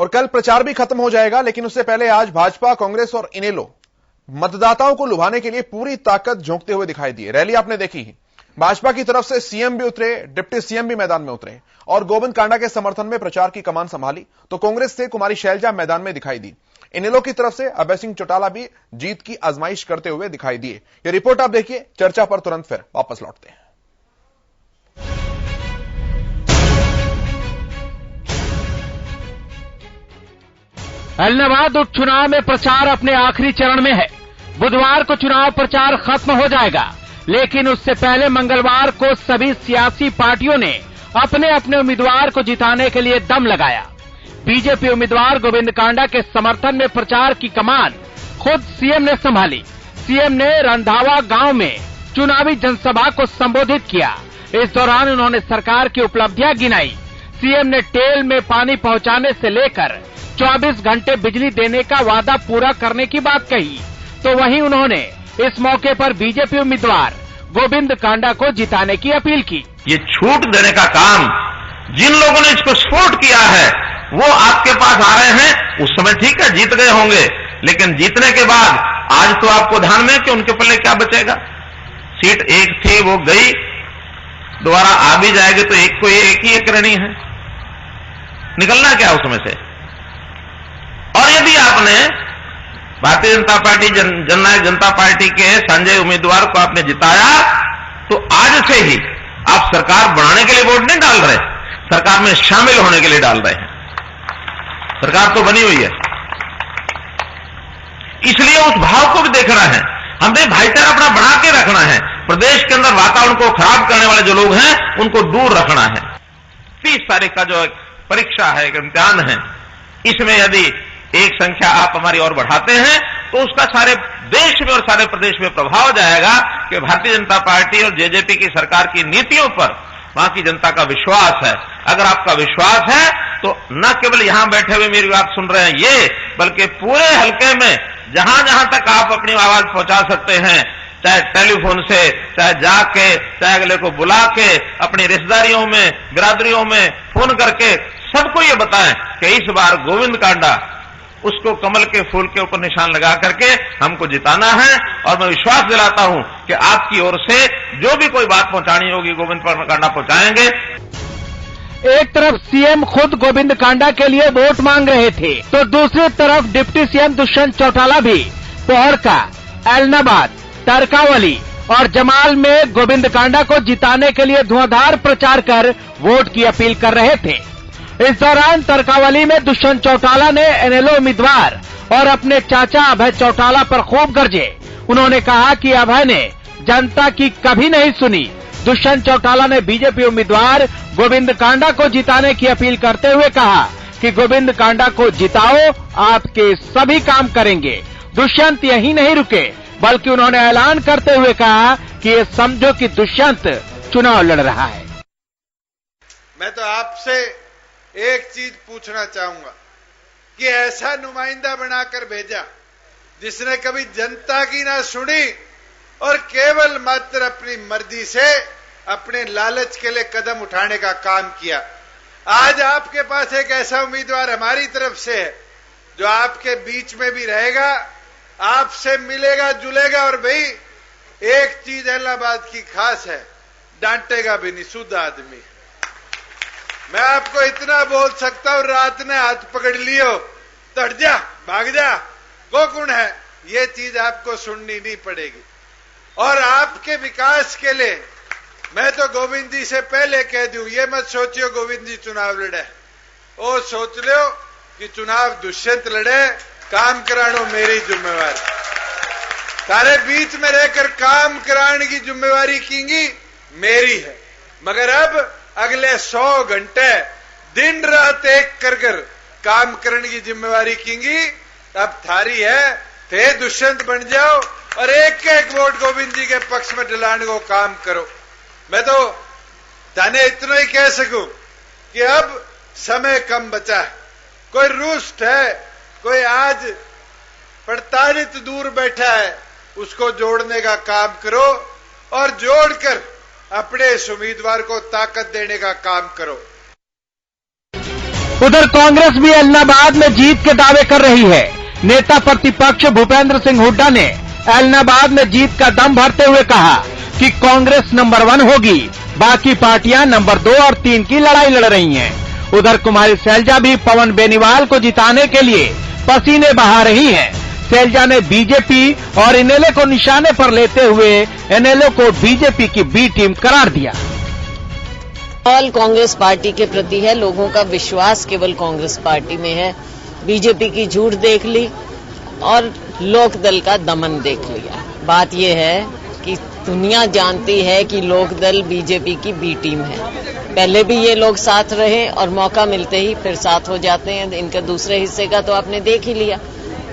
और कल प्रचार भी खत्म हो जाएगा। लेकिन उससे पहले आज भाजपा, कांग्रेस और इनेलो मतदाताओं को लुभाने के लिए पूरी ताकत झोंकते हुए दिखाई दिए। रैली आपने देखी ही, भाजपा की तरफ से सीएम भी उतरे, डिप्टी सीएम भी मैदान में उतरे और गोविंद कांडा के समर्थन में प्रचार की कमान संभाली। तो कांग्रेस से कुमारी शैलजा मैदान में दिखाई दी। इनेलो की तरफ से अभय सिंह चौटाला भी जीत की आजमाइश करते हुए दिखाई दिए। यह रिपोर्ट आप देखिए। चर्चा पर तुरंत फिर वापस लौटते हैं। एलनाबाद उपचुनाव में प्रचार अपने आखिरी चरण में है। बुधवार को चुनाव प्रचार खत्म हो जाएगा, लेकिन उससे पहले मंगलवार को सभी सियासी पार्टियों ने अपने अपने उम्मीदवार को जिताने के लिए दम लगाया। बीजेपी उम्मीदवार गोविंद कांडा के समर्थन में प्रचार की कमान खुद सीएम ने संभाली। सीएम ने रंधावा गांव में चुनावी जनसभा को संबोधित किया। इस दौरान उन्होंने सरकार की उपलब्धियां गिनाई। सीएम ने टेल में पानी पहुंचाने से लेकर 24 घंटे बिजली देने का वादा पूरा करने की बात कही। तो वहीं उन्होंने इस मौके पर बीजेपी उम्मीदवार गोविंद कांडा को जिताने की अपील की। ये छूट देने का काम जिन लोगों ने इसको सपोर्ट किया है वो आपके पास आ रहे हैं। उस समय ठीक है जीत गए होंगे, लेकिन जीतने के बाद आज तो आपको ध्यान में कि उनके पल्ले क्या बचेगा। सीट एक थी वो गई, दोबारा आ भी जाएगी तो एक को एक ही एक रहनी है, निकलना क्या उसमें से। और यदि आपने भारतीय जनता पार्टी जननायक जनता पार्टी के संजय उम्मीदवार को आपने जिताया तो आज से ही आप सरकार बनाने के लिए वोट नहीं डाल रहे, सरकार में शामिल होने के लिए डाल रहे हैं। सरकार तो बनी हुई है, इसलिए उस भाव को भी देखना है। हमें भाईचारा अपना बना के रखना है। प्रदेश के अंदर वातावरण को खराब करने वाले जो लोग हैं उनको दूर रखना है। 30 तारीख का जो परीक्षा है, एक इम्तिहान है, इसमें यदि एक संख्या आप हमारी और बढ़ाते हैं तो उसका सारे देश में और सारे प्रदेश में प्रभाव जाएगा कि भारतीय जनता पार्टी और जेजेपी की सरकार की नीतियों पर वहां की जनता का विश्वास है। अगर आपका विश्वास है तो न केवल यहां बैठे हुए मेरी बात सुन रहे हैं ये, बल्कि पूरे हल्के में जहां जहां तक आप अपनी आवाज पहुंचा सकते हैं, चाहे टेलीफोन से, चाहे जाके, चाहे अगले को बुला के, अपनी रिश्तेदारियों में, बिरादरियों में फोन करके सबको ये बताएं कि इस बार गोविंद कांडा उसको कमल के फूल के ऊपर निशान लगा करके हमको जिताना है। और मैं विश्वास दिलाता हूं कि आपकी ओर से जो भी कोई बात पहुंचानी होगी गोविंद कांडा पहुंचाएंगे। एक तरफ सीएम खुद गोविंद कांडा के लिए वोट मांग रहे थे, तो दूसरी तरफ डिप्टी सीएम दुष्यंत चौटाला भी पोहड़का, एलनाबाद, तरकावली और जमाल में गोविंद कांडा को जिताने के लिए धुआंधार प्रचार कर वोट की अपील कर रहे थे। इस दौरान तरकावली में दुष्यंत चौटाला ने इनेलो उम्मीदवार और अपने चाचा अभय चौटाला पर खूब गरजे। उन्होंने कहा कि अभय ने जनता की कभी नहीं सुनी। दुष्यंत चौटाला ने बीजेपी उम्मीदवार गोविंद कांडा को जिताने की अपील करते हुए कहा कि गोविंद कांडा को जिताओ, आपके सभी काम करेंगे। दुष्यंत यही नहीं रुके, बल्कि उन्होंने ऐलान करते हुए कहा कि ये समझो कि दुष्यंत चुनाव लड़ रहा है। मैं तो आपसे एक चीज पूछना चाहूंगा कि ऐसा नुमाइंदा बनाकर भेजा जिसने कभी जनता की ना सुनी और केवल मात्र अपनी मर्जी से अपने लालच के लिए कदम उठाने का काम किया। आज आपके पास एक ऐसा उम्मीदवार हमारी तरफ से है जो आपके बीच में भी रहेगा, आपसे मिलेगा जुलेगा। और भाई एक चीज इलाहाबाद की खास है, डांटेगा भी नहीं, शुद्ध आदमी। मैं आपको इतना बोल सकता हूं, रात ने हाथ पकड़ लियो तो हट जा, भाग जा, गोकुण है, ये चीज आपको सुननी नहीं पड़ेगी। और आपके विकास के लिए मैं तो गोविंद जी से पहले कह दूं, ये मत सोचियो गोविंद जी चुनाव लड़े, ओ सोच लो कि चुनाव दुष्यंत लड़े, काम करानो मेरी जिम्मेवारी। सारे बीच में रहकर काम कराने की जिम्मेवारी कींगी मेरी है। मगर अब अगले 100 घंटे दिन रात एक कर काम करने की जिम्मेवारी कींगी अब थारी है। थे दुष्यंत बन जाओ और एक एक वोट गोविंद जी के पक्ष में दिलाने को काम करो। मैं तो जाने इतना ही कह सकूं कि अब समय कम बचा है। कोई रुष्ट है, कोई आज 45 दूर बैठा है, उसको जोड़ने का काम करो और जोड़कर अपने इस उम्मीदवार को ताकत देने का काम करो। उधर कांग्रेस भी एलनाबाद में जीत के दावे कर रही है। नेता प्रतिपक्ष भूपेंद्र सिंह हुड्डा ने एलनाबाद में जीत का दम भरते हुए कहा कि कांग्रेस नंबर 1 होगी, बाकी पार्टियां नंबर 2 और 3 की लड़ाई लड़ रही हैं। उधर कुमारी सैलजा भी पवन बेनीवाल को जिताने के लिए पसीने बहा रही हैं। सैलजा ने बीजेपी और इनेलो को निशाने पर लेते हुए इनेलो को बीजेपी की बी टीम करार दिया। ऑल कांग्रेस पार्टी के प्रति है, लोगों का विश्वास केवल कांग्रेस पार्टी में है। बीजेपी की झूठ देख ली और लोकदल का दमन देख लिया। बात यह है कि दुनिया जानती है कि लोकदल बीजेपी की बी टीम है। पहले भी ये लोग साथ रहे और मौका मिलते ही फिर साथ हो जाते हैं। इनका दूसरे हिस्से का तो आपने देख ही लिया,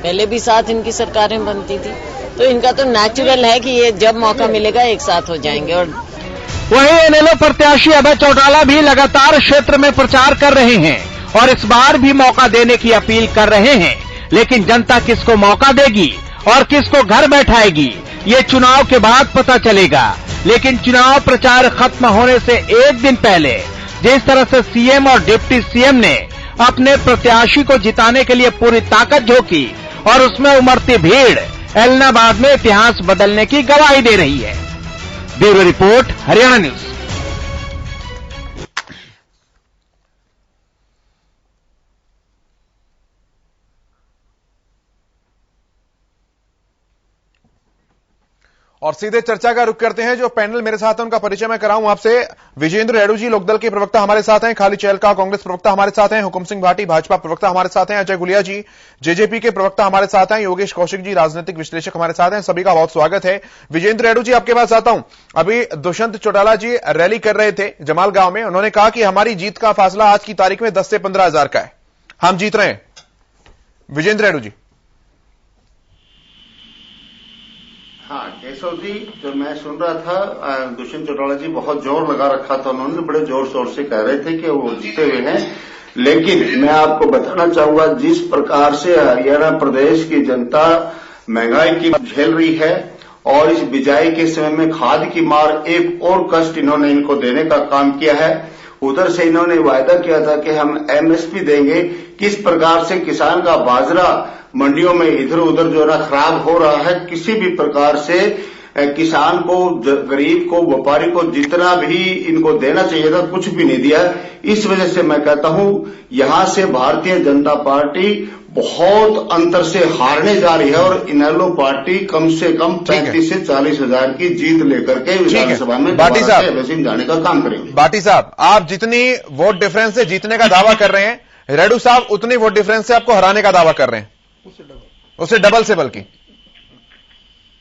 पहले भी साथ इनकी सरकारें बनती थी, तो इनका तो नेचुरल है कि ये जब मौका मिलेगा एक साथ हो जाएंगे। और वहीं इनेलो प्रत्याशी अभय चौटाला भी लगातार क्षेत्र में प्रचार कर रहे हैं और इस बार भी मौका देने की अपील कर रहे हैं। लेकिन जनता किसको मौका देगी और किसको घर बैठाएगी, ये चुनाव के बाद पता चलेगा। लेकिन चुनाव प्रचार खत्म होने से एक दिन पहले जिस तरह से सीएम और डिप्टी सीएम ने अपने प्रत्याशी को जिताने के लिए पूरी ताकत झोंकी और उसमें उमड़ती भीड़ एलनाबाद में इतिहास बदलने की गवाही दे रही है। Bureau report, Haryana news. और सीधे चर्चा का रुख करते हैं। जो पैनल मेरे साथ है उनका परिचय मैं कराऊं आपसे। विजेंद्र रेड्डू जी लोकदल के प्रवक्ता हमारे साथ हैं, खाली चेलका कांग्रेस प्रवक्ता हमारे साथ हैं, हुकुम सिंह भाटी भाजपा प्रवक्ता हमारे साथ हैं, अजय गुलिया जी जेजेपी के प्रवक्ता हमारे साथ हैं, योगेश कौशिक जी राजनीतिक विश्लेषक हमारे साथ हैं। सभी का बहुत स्वागत है। विजेंद्र रेड्डू जी आपके पास आता हूं। अभी दुष्यंत चौटाला जी रैली कर रहे थे जमाल गांव में, उन्होंने कहा कि हमारी जीत का फासला आज की तारीख में 10 से 15 हजार का है, हम जीत रहे हैं। विजेंद्र रेड्डू जी। हाँ केशव जी, जो मैं सुन रहा था दुष्यंत चौटाला जी बहुत जोर लगा रखा था, उन्होंने बड़े जोर शोर से कह रहे थे कि वो जीते हुए हैं। लेकिन मैं आपको बताना चाहूंगा जिस प्रकार से हरियाणा प्रदेश की जनता महंगाई की झेल रही है और इस बिजाई के समय में खाद की मार एक और कष्ट इन्होंने इनको देने का काम किया है। उधर से इन्होंने वायदा किया था कि हम एमएसपी देंगे। किस प्रकार से किसान का बाजरा मंडियों में इधर उधर जो है खराब हो रहा है, किसी भी प्रकार से किसान को, गरीब को, व्यापारी को जितना भी इनको देना चाहिए था कुछ भी नहीं दिया। इस वजह से मैं कहता हूं यहां से भारतीय जनता पार्टी बहुत अंतर से हारने जा रही है और इनेलो पार्टी कम से कम 35 से 40 हजार की जीत लेकर के विधानसभा में बाटी साहब जाने का काम करेंगे। बाटी साहब, आप जितनी वोट डिफरेंस से जीतने का दावा कर रहे हैं, रेड्डू साहब उतनी वोट डिफरेंस से आपको हराने का दावा कर रहे हैं, उससे डबल से। बल्कि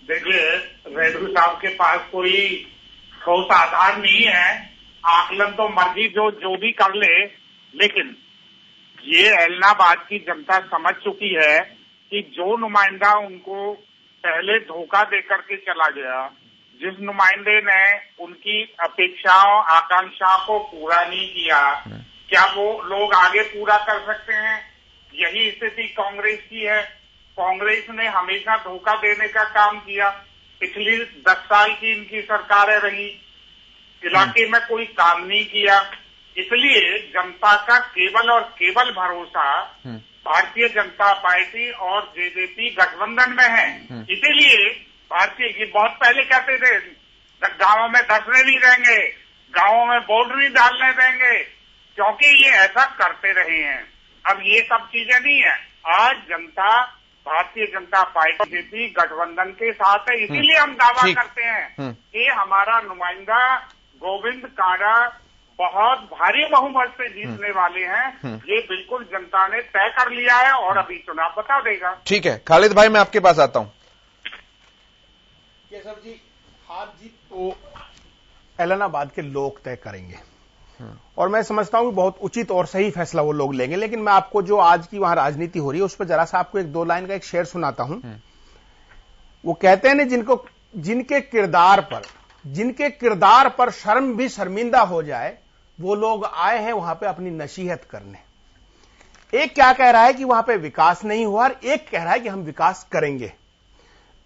देखिए रेड्डू साहब के पास कोई ठोस आधार नहीं है, आकलन तो मर्जी जो भी कर ले। लेकिन ये एलनाबाद की जनता समझ चुकी है कि जो नुमाइंदा उनको पहले धोखा देकर के चला गया, जिस नुमाइंदे ने उनकी अपेक्षाओं आकांक्षाओं को पूरा नहीं किया, क्या वो लोग आगे पूरा कर सकते हैं? यही स्थिति कांग्रेस की है। कांग्रेस ने हमेशा धोखा देने का काम किया। पिछली 10 साल की इनकी सरकारें रही, इलाके में कोई काम नहीं किया। इसलिए जनता का केवल और केवल भरोसा भारतीय जनता पार्टी और जेजेपी गठबंधन में है। इसीलिए भारतीय की बहुत पहले कहते थे गांवों में धसने नहीं देंगे, गांवों में बोर्ड नहीं डालने देंगे, क्योंकि ये ऐसा करते रहे हैं। अब ये सब चीजें नहीं है। आज जनता भारतीय जनता पार्टी जेपी गठबंधन के साथ है। इसीलिए हम दावा करते हैं कि हमारा नुमाइंदा गोविंद कांडा बहुत भारी बहुमत से जीतने वाले हैं। ये बिल्कुल जनता ने तय कर लिया है और अभी चुनाव बता देगा। ठीक है खालिद भाई, मैं आपके पास आता हूं। केशव जी, हार जीत तो एलनाबाद के लोग तय करेंगे और मैं समझता हूं कि बहुत उचित और सही फैसला वो लोग लेंगे। लेकिन मैं आपको जो आज की वहां राजनीति हो रही है उस पर जरा सा आपको 1-2 लाइन का एक शेर सुनाता हूं। वो कहते हैं ना, जिनके किरदार पर शर्म भी शर्मिंदा हो जाए वो लोग आए हैं वहां पे अपनी नसीहत करने। एक क्या कह रहा है कि वहां पे विकास नहीं हुआ और एक कह रहा है कि हम विकास करेंगे।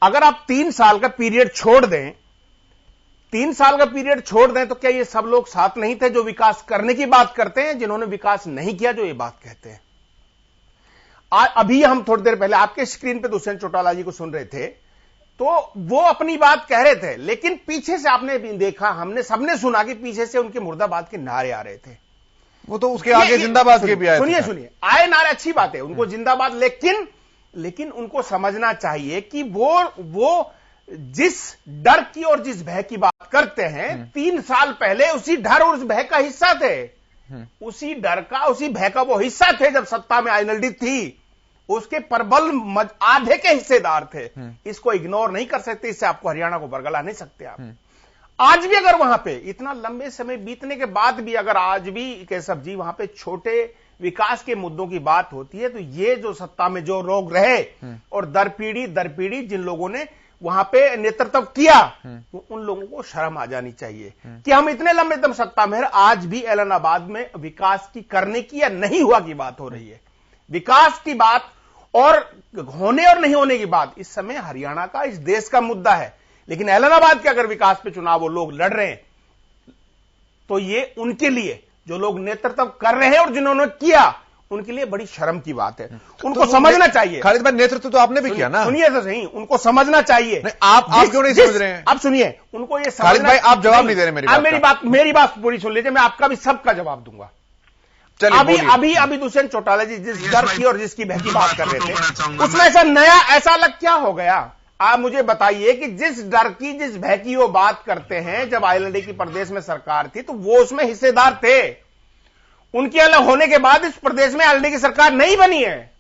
अगर आप 3 साल का पीरियड छोड़ दें 3 साल का पीरियड छोड़ दें तो क्या ये सब लोग साथ नहीं थे जो विकास करने की बात करते हैं, जिन्होंने विकास नहीं किया जो ये बात कहते हैं? अभी हम थोड़ी देर पहले आपके स्क्रीन पे दुष्यंत चौटाला जी को सुन रहे थे, तो वो अपनी बात कह रहे थे, लेकिन पीछे से आपने भी देखा, हमने सबने सुना कि पीछे से उनके मुर्दाबाद के नारे आ रहे थे। वो तो उसके आगे जिंदाबाद के भी आए। सुनिए, आए नारे अच्छी बात है, उनको जिंदाबाद, लेकिन उनको समझना चाहिए कि वो जिस डर की और जिस भय की बात करते हैं, 3 साल पहले उसी डर और उस भय का हिस्सा थे। उसी डर का, उसी भय का वो हिस्सा थे जब सत्ता में आईएनएलडी थी, उसके प्रबल आधे के हिस्सेदार थे। इसको इग्नोर नहीं कर सकते, इससे आपको हरियाणा को बरगला नहीं सकते आप। आज भी अगर वहां पे इतना लंबे समय बीतने के बाद भी अगर आज भी केशव जी वहां पे छोटे विकास के मुद्दों की बात होती है, तो ये जो सत्ता में जो लोग रहे और दर पीढ़ी जिन लोगों ने वहां पे नेतृत्व किया, उन लोगों को शर्म आ जानी चाहिए कि हम इतने लंबे दम सत्ता में, आज भी एलनाबाद में विकास की करने की या नहीं हुआ की बात हो रही है। विकास की बात और होने और नहीं होने की बात इस समय हरियाणा का, इस देश का मुद्दा है। लेकिन एलनाबाद के अगर विकास पे चुनाव वो लोग लड़ रहे हैं, तो ये उनके लिए, जो लोग नेतृत्व कर रहे हैं और जिन्होंने किया, उनके लिए बड़ी शर्म की बात है। उनको तो समझना चाहिए। खालिद भाई, नेतृत्व तो आपने भी किया ना। सुनिए तो सही, उनको समझना चाहिए। आप क्यों नहीं समझ रहे हैं? आप सुनिए, उनको ये खालिद भाई, आप जवाब नहीं दे रहे मेरी बात पूरी सुन लीजिए, मैं आपका भी सबका जवाब दूंगा। अभी दुष्यंत चौटाला जी जिस डर की और जिसकी भय की बात कर रहे थे, उसमें ऐसा अलग क्या हो गया? आप मुझे बताइए कि जिस डर की, जिस भय की वो बात करते हैं, जब आईएनएलडी की प्रदेश में सरकार थी तो वो उसमें हिस्सेदार थे। उनके अलग होने के बाद इस प्रदेश में आईएनएलडी की सरकार नहीं बनी है।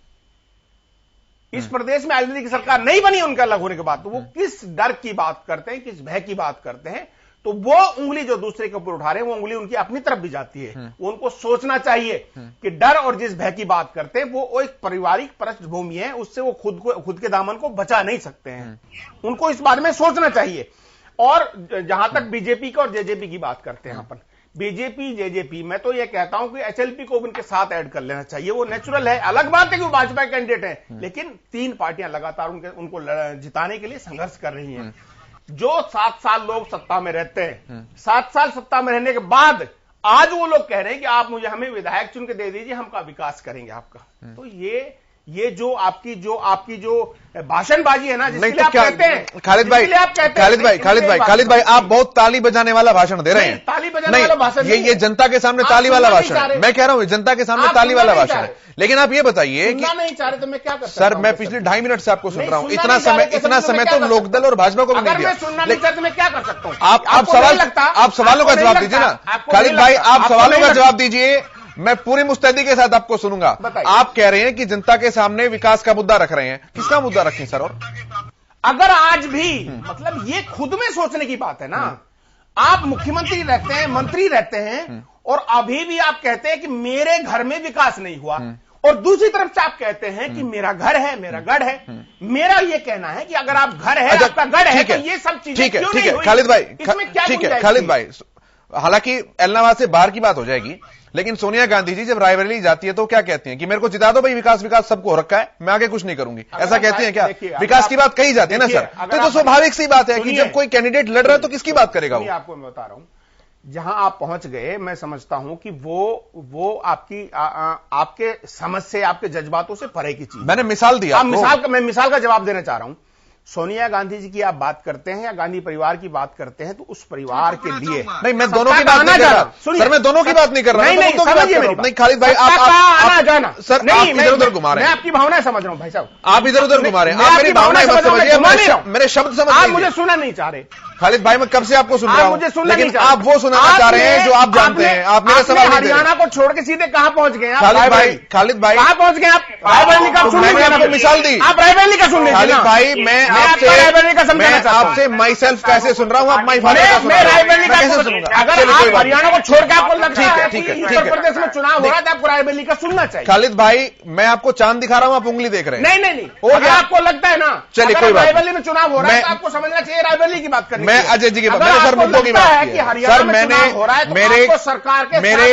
इस प्रदेश में आईएनएलडी की सरकार नहीं बनी उनके अलग होने के बाद। तो वो किस डर की बात करते हैं, किस भय की बात करते हैं? तो वो उंगली जो दूसरे के ऊपर उठा रहे हैं, वो उंगली उनकी अपनी तरफ भी जाती है। वो उनको सोचना चाहिए कि डर और जिस भय की बात करते हैं, वो एक पारिवारिक पृष्ठभूमि है, उससे वो खुद के दामन को बचा नहीं सकते हैं। उनको इस बारे में सोचना चाहिए। और जहां तक बीजेपी का और जेजेपी की बात करते हैं अपन, बीजेपी जेजेपी, मैं तो यह कहता हूं कि एचएलपी को उनके साथ ऐड कर लेना चाहिए। वो नेचुरल है, अलग बात है कि वो भाजपा कैंडिडेट है, लेकिन 3 पार्टियां लगातार उनको जिताने के लिए संघर्ष कर रही हैं। जो 7 साल लोग सत्ता में रहते हैं, 7 साल सत्ता में रहने के बाद आज वो लोग कह रहे हैं कि आप हमें विधायक चुन के दे दीजिए, हम का विकास करेंगे आपका। तो ये जो आपकी जो भाषणबाजी है ना, जिसके लिए आप कहते हैं खालिद भाई, आप बहुत ताली बजाने वाला भाषण दे रहे हैं। ताली बजाने वाला भाषण ये जनता के सामने ताली वाला भाषण है। मैं कह रहा हूं जनता के सामने ताली वाला भाषण है। लेकिन आप ये बताइए कि नहीं चाह रहे तो मैं क्या कर सकता सर, मैं पिछले 2.5 मिनट से आपको सुन रहा हूं। इतना समय तो लोकदल और भाजपा को भी नहीं दिया। सुनना नहीं चाहते मैं क्या कर सकता हूं? आप सवालों का जवाब दीजिए ना खालिद भाई, आप सवालों का जवाब दीजिए। मैं पूरी मुस्तैदी के साथ आपको सुनूंगा। आप कह रहे हैं कि जनता के सामने विकास का मुद्दा रख रहे हैं, किसका मुद्दा रखें सर? और अगर आज भी मतलब ये खुद में सोचने की बात है ना, आप मुख्यमंत्री रहते हैं, मंत्री रहते हैं, और अभी भी आप कहते हैं कि मेरे घर में विकास नहीं हुआ, और दूसरी तरफ से आप कहते हैं कि मेरा घर है, मेरा गढ़ है। मेरा ये कहना है कि अगर आप घर है, आपका गढ़ है, तो ये सब चीजें क्यों नहीं हुई? खालिद भाई, इसमें क्या ठीक है खालिद भाई, हालांकि एलनाबाद से बाहर की बात हो जाएगी, लेकिन सोनिया गांधी जी जब रायबरेली जाती है तो क्या कहती हैं कि मेरे को जिता दो भाई, विकास सबको हो रखा है, मैं आगे कुछ नहीं करूंगी, ऐसा कहती हैं क्या? विकास की बात कही जाती है ना सर। तो स्वाभाविक सी बात है कि जब कोई कैंडिडेट लड़ रहा है तो किसकी बात करेगा वो? आपको मैं बता रहा हूं, जहां आप पहुंच गए, मैं समझता हूं कि वो आपकी आपके समझ से, आपके जज्बातों से परे की चीज। मैंने मिसाल दिया। मैं मिसाल का जवाब देना चाह रहा हूं। सोनिया गांधी जी की आप बात करते हैं या गांधी परिवार की बात करते हैं, तो उस परिवार के लिए नहीं, मैं दोनों की बात नहीं कर रहा सर, मैं दोनों की बात नहीं कर रहा। नहीं खालिद भाई, आप आना जाना सर, आप इधर उधर घुमा रहे हैं। मैं आपकी भावनाएं समझ रहा हूं भाई साहब, आप इधर उधर घुमा रहे हैं। आप मेरी भावनाएं मत समझिए, मेरे शब्द समझ, आप मुझे सुनना नहीं चाह रहे। खालिद भाई, मैं कब से आपको सुन रहा हूं, मुझे सुनना लेकिन आप वो सुनाना चाह रहे हैं जो आप जानते हैं। आप मेरे सवाल नहीं दे रहे। हरियाणा को छोड़ के सीधे कहां पहुंच गए? खालिद भाई कहां पहुंच गए आप? रायबरेली का सुन लीजिए, आपको मिसाल दी। आप रायबरेली का सुन लीजिए। खालिद भाई, मैं आपसे माई सेल्फ कैसे सुन रहा हूं, आप माई फादर का सुन रहा हूं, कैसे सुनूंगा? अगर आप हरियाणा को छोड़ के आपको लगता है कि उत्तर प्रदेश में चुनाव हो रहा है तो आपको रायबरेली का सुनना चाहिए। खालिद भाई, मैं आपको चांद दिखा रहा हूं, आप उंगली देख रहे हैं। नहीं, अगर आपको लगता है ना, चलिए कोई बात, रायबरेली में चुनाव हो रहा है तो आपको समझना चाहिए रायबरेली की बात करनी मैं अजय जी की बात, मैंने सर मुद्दों की बात की है सर। मैंने मेरे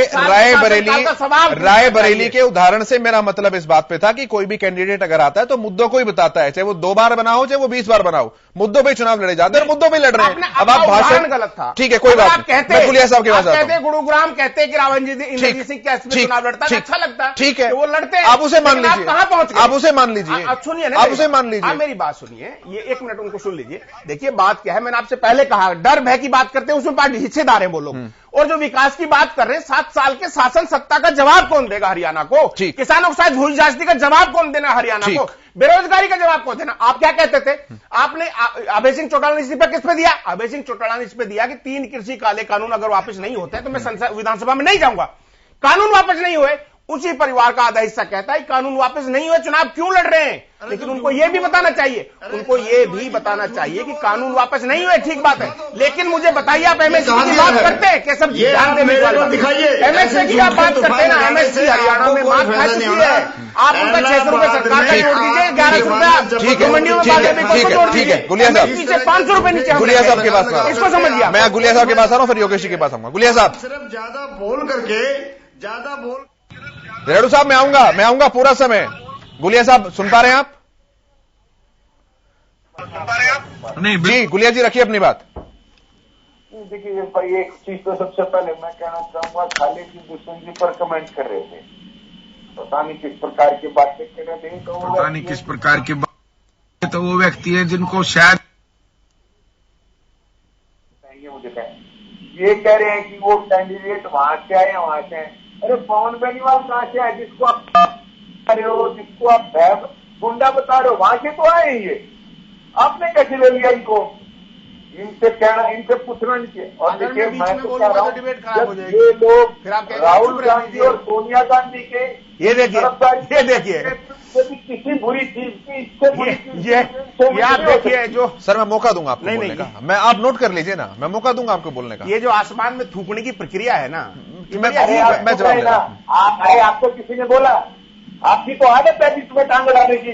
रायबरेली के उदाहरण से मेरा मतलब इस बात पे था कि कोई भी कैंडिडेट अगर आता है तो मुद्दों को ही बताता है, चाहे वो 2 बार बना हो चाहे वो 20 बार बना हो, मुद्दों पे चुनाव लड़े जाते हैं, मुद्दों पे लड़ रहे हैं। अब आप भाषण गलत था, ठीक है कोई बात नहीं, मैं गुलिया साहब के पास आता हूं। गुरुग्राम कहते कि इंद्रजीत सिंह कैसे चुनाव लड़ता है, अच्छा लगता है, ठीक है वो लड़ते हैं, आप उसे मान लीजिए, कहां पहुंच गए, आप उसे मान लीजिए, सुनिए आप उसे मान लीजिए, मेरी बात सुनिए, ये 1 मिनट उनको सुन लीजिए। देखिए बात क्या है, मैंने आपसे पहले कहा डर भय की बात करते हैं उसमें पार्टी हिस्सेदार है वो लोग, और जो विकास की बात कर रहे हैं 7 साल के शासन सत्ता का जवाब कौन देगा हरियाणा को, किसानों के साथ घूस जांचती का जवाब कौन देना हरियाणा को, बेरोजगारी का जवाब कौन देना। आप क्या कहते थे, आपने अभय सिंह चौटाला ने इस्तीफा किस पे दिया, अभय सिंह चौटाला ने इस पे दिया कि 3 कृषि काले कानून अगर वापस नहीं होते हैं तो मैं विधानसभा में नहीं जाऊंगा। कानून वापस नहीं हुए, उसी परिवार का आधा हिस्सा कहता है कानून वापस नहीं हुए चुनाव क्यों लड़ रहे हैं, लेकिन उनको यह भी बताना चाहिए, उनको यह भी बताना चाहिए कि कानून वापस नहीं हुए, ठीक बात है, लेकिन मुझे बताइए आप एमएसपी की बात करते हैं कि सब ध्यान देने एमएसपी की आप बात करते हैं ना, एमएसपी हरियाणा में मार खा चुकी है, आप उनका 600 रुपए सरकार का जोड़ दीजिए, 1100 रुपए मंडियों में जोड़ दीजिए, गुलिया साहब पीछे 500 रुपए नीचे, गुलिया साहब के पास इसको समझिए, मैं गुलिया साहब के पास आ रहा हूं, फिर योगेश जी के पास आऊंगा। गुलिया साहब सिर्फ ज्यादा बोल करके ज्यादा बोल रेणु साहब मैं आऊंगा पूरा समय। गुलिया साहब सुन पा रहे हैं आप? नहीं जी गुलिया जी रखिए अपनी बात। देखिए भाई एक चीज तो सबसे पहले मैं कहना चाहूंगा, खालिद दुश्मन जी पर कमेंट कर रहे थे, पता नहीं किस प्रकार की बातें कर रहे थे, पता नहीं किस प्रकार की बात, तो वो व्यक्ति है जिनको शायद मुझे कहें ये कह रहे हैं कि वो कैंडिडेट वहां से आए वहां से आए, अरे पवन बेनीवाल कहां से आए जिसको आप बता रहे हो, जिसको आप गुंडा बता रहे हो, वहां से तो आए ये, आपने कैसे ले लिया इनको, इनसे कहना, इनसे पूछना नहीं चाहिए। और देखिए मैं तो कह रहा हूँ जब ये लोग राहुल गांधी और सोनिया गांधी के ये देखिए किसी बुरी चीज की इससे बुरी ये आप देखिए जो सर मैं मौका दूंगा आपको बोलने का, मैं आप नोट कर लीजिए ना, मैं मौका दूंगा आपको बोलने का। ये जो आसमान में थूकने की प्रक्रिया है ना, मैं जवाब दे रहा हूं। आपको किसी ने बोला, आपकी तो आदत है जिसमें टांग डालने की,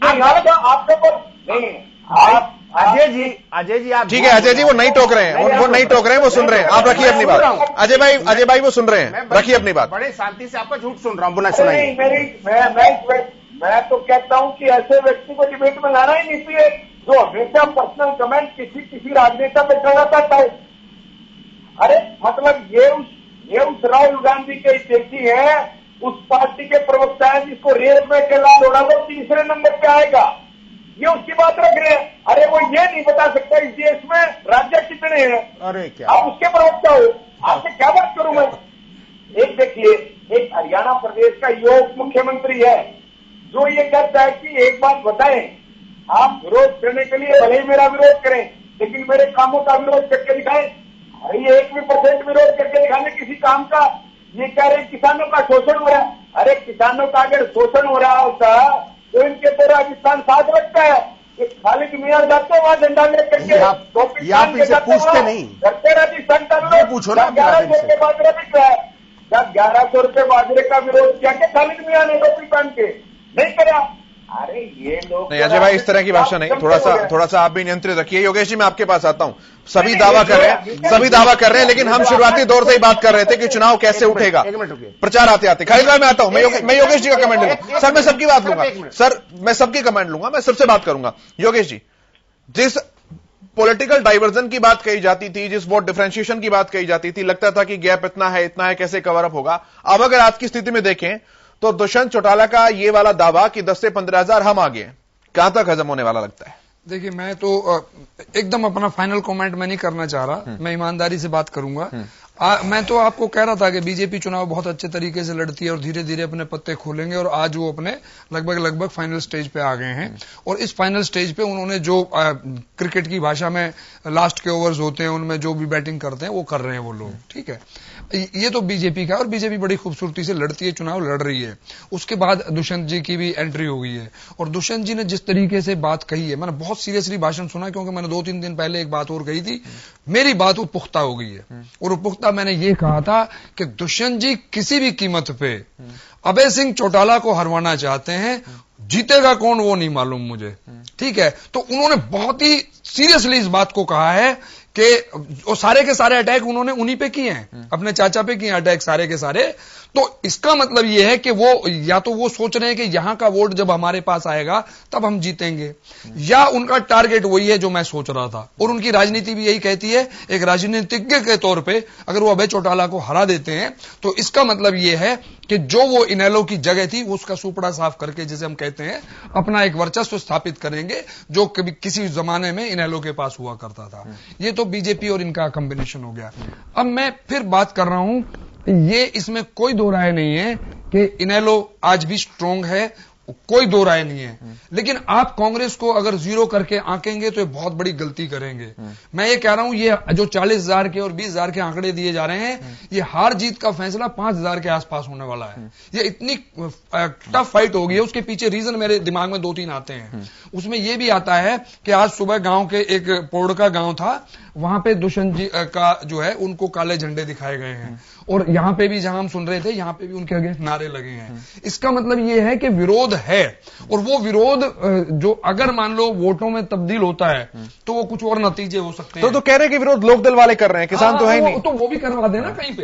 आपके पर नहीं, आप अजय जी आप ठीक है, अजय जी वो नहीं टोक रहे हैं, वो नहीं टोक रहे हैं, वो सुन रहे हैं, आप रखिए अपनी बात। अजय भाई वो सुन रहे हैं, रखिए अपनी बात। बड़े शांति से आपका झूठ सुन रहा हूं, पुनः सुनाइए। मैं तो कहता हूं कि ऐसे व्यक्ति को डिबेट में लाना ही नहीं चाहिए जो हमेशा पर्सनल कमेंट किसी राजनेता पे करना चाहता है। अरे मतलब ये उस राहुल गांधी के व्यक्ति है, उस पार्टी के प्रवक्ता है जिसको रेल में केला दौड़ा वो 3रे नंबर पे आएगा, ये उसकी बात रख रहे हैं। अरे वो ये नहीं बता सकता इस देश में राज्य कितने हैं, अरे क्या आप उसके प्रवक्ता हो, आपसे क्या बात करूं मैं। एक देखिए, एक हरियाणा प्रदेश का योग मुख्यमंत्री है जो ये कहता है कि एक बात बताएं, आप विरोध करने के लिए भले ही मेरा विरोध करें लेकिन मेरे कामों का विरोध करके दिखाएं। अरे 1% विरोध करके दिखाने किसी काम का, ये कह रहे किसानों का शोषण हो रहा है। अरे किसानों का अगर शोषण हो रहा होता तो इनके तो राजस्थान साथ रखता है, ये खालिद मियां जाते वहां झंडा ले करके पूछते नहीं करते राजस्थान का पूछो ना, 1100 रुपये बाजरे बिक रहा है, जब 1100 रुपये बाजरे का विरोध किया कि खालिद मियां ने टोपी पहन के नहीं करा। अरे ये लोग नहीं अजय भाई इस तरह की भाषा नहीं, थोड़ा सा आप भी नियंत्रित रखिए। योगेश जी मैं आपके पास आता हूं, सभी दावा कर रहे हैं, लेकिन हम शुरुआती दौर से ही बात कर रहे थे कि चुनाव कैसे उठेगा, प्रचार आते आते। खालिद भाई मैं आता हूं, मैं योगेश जी का कमेंट लूंगा सर, मैं सबकी बात लूंगा सर, मैं सबकी कमेंट लूंगा, मैं सबसे बात करूंगा। योगेश जी, जिस पॉलिटिकल डाइवर्जन की बात कही जाती थी, जिस वोट डिफरेंशिएशन की बात कही जाती थी, लगता था कि गैप इतना है कैसे कवर अप होगा। अब अगर आज की स्थिति में देखें तो दुष्यंत चौटाला का ये वाला दावा कि 10 से 15,000 हम आगे हैं, कहां तक हजम होने वाला लगता है? देखिए मैं तो एकदम अपना फाइनल कमेंट मैं नहीं करना चाह रहा, मैं ईमानदारी से बात करूंगा। मैं तो आपको कह रहा था कि बीजेपी चुनाव बहुत अच्छे तरीके से लड़ती है और धीरे धीरे अपने पत्ते खोलेंगे, और आज वो अपने लगभग फाइनल स्टेज पे आ गए हैं। और इस फाइनल स्टेज पे उन्होंने जो क्रिकेट की भाषा में लास्ट के ओवर्स होते हैं उनमें जो भी बैटिंग करते हैं वो कर रहे हैं वो लोग, ठीक है। ये तो बीजेपी का, और बीजेपी बड़ी खूबसूरती से लड़ती है, चुनाव लड़ रही है। उसके बाद दुष्यंत जी की भी एंट्री हो गई है, और दुष्यंत जी ने जिस तरीके से बात कही है, मैंने बहुत सीरियसली भाषण सुना, क्योंकि मैंने 2-3 दिन पहले एक बात और कही थी, मेरी बात वो पुख्ता हो गई है। और वो पुख्ता मैंने ये कहा था कि दुष्यंत जी किसी भी कीमत पे अभय सिंह चौटाला को हरवाना चाहते हैं, जीतेगा कौन वो नहीं मालूम मुझे, ठीक है। तो उन्होंने बहुत ही सीरियसली इस बात को कहा है कि वो सारे के सारे अटैक उन्होंने उन्हीं पे किए हैं, अपने चाचा पे किए अटैक सारे के सारे। तो इसका मतलब ये है कि वो या तो वो सोच रहे हैं कि यहां का वोट जब हमारे पास आएगा तब हम जीतेंगे, या उनका टारगेट वही है जो मैं सोच रहा था। और उनकी राजनीति भी यही कहती है, एक राजनीतिज्ञ के तौर पे अगर वो अभय चौटाला को हरा देते हैं तो इसका मतलब ये है कि जो वो इनेलो की जगह थी वो उसका सुपड़ा साफ करके, जिसे हम कहते हैं, अपना एक वर्चस्व स्थापित करेंगे जो कभी किसी जमाने में इनेलो के पास हुआ करता था। ये तो बीजेपी और इनका कॉम्बिनेशन हो गया। अब मैं फिर बात कर रहा हूं, ये इसमें कोई दो राय नहीं है कि इनेलो आज भी स्ट्रांग है, कोई दो राय नहीं है। लेकिन आप कांग्रेस को अगर जीरो करके आंकेंगे तो ये बहुत बड़ी गलती करेंगे। मैं ये कह रहा हूं, ये जो 40,000 के और 20,000 के आंकड़े दिए जा रहे हैं, ये हार जीत का फैसला 5,000 के आसपास होने वाला है। ये इतनी टफ फाइट होगी है। उसके पीछे रीजन मेरे दिमाग में 2-3 आते हैं। उसमें यह भी आता है कि आज सुबह गांव के एक पोड़का गांव था, वहां पे दुष्यंत जी का जो है उनको काले झंडे दिखाए गए हैं, और यहां पे भी जहां हम सुन रहे थे यहां पे भी उनके अगेंस्ट नारे लगे हैं। इसका मतलब यह है कि विरोध है, और वो विरोध जो अगर मान लो वोटों में तब्दील होता है तो वो कुछ और नतीजे हो सकते हैं। तो कह रहे हैं कि विरोध लोकदल वाले कर रहे हैं, किसान तो है ही नहीं। तो वो भी करवा देना कहीं पे।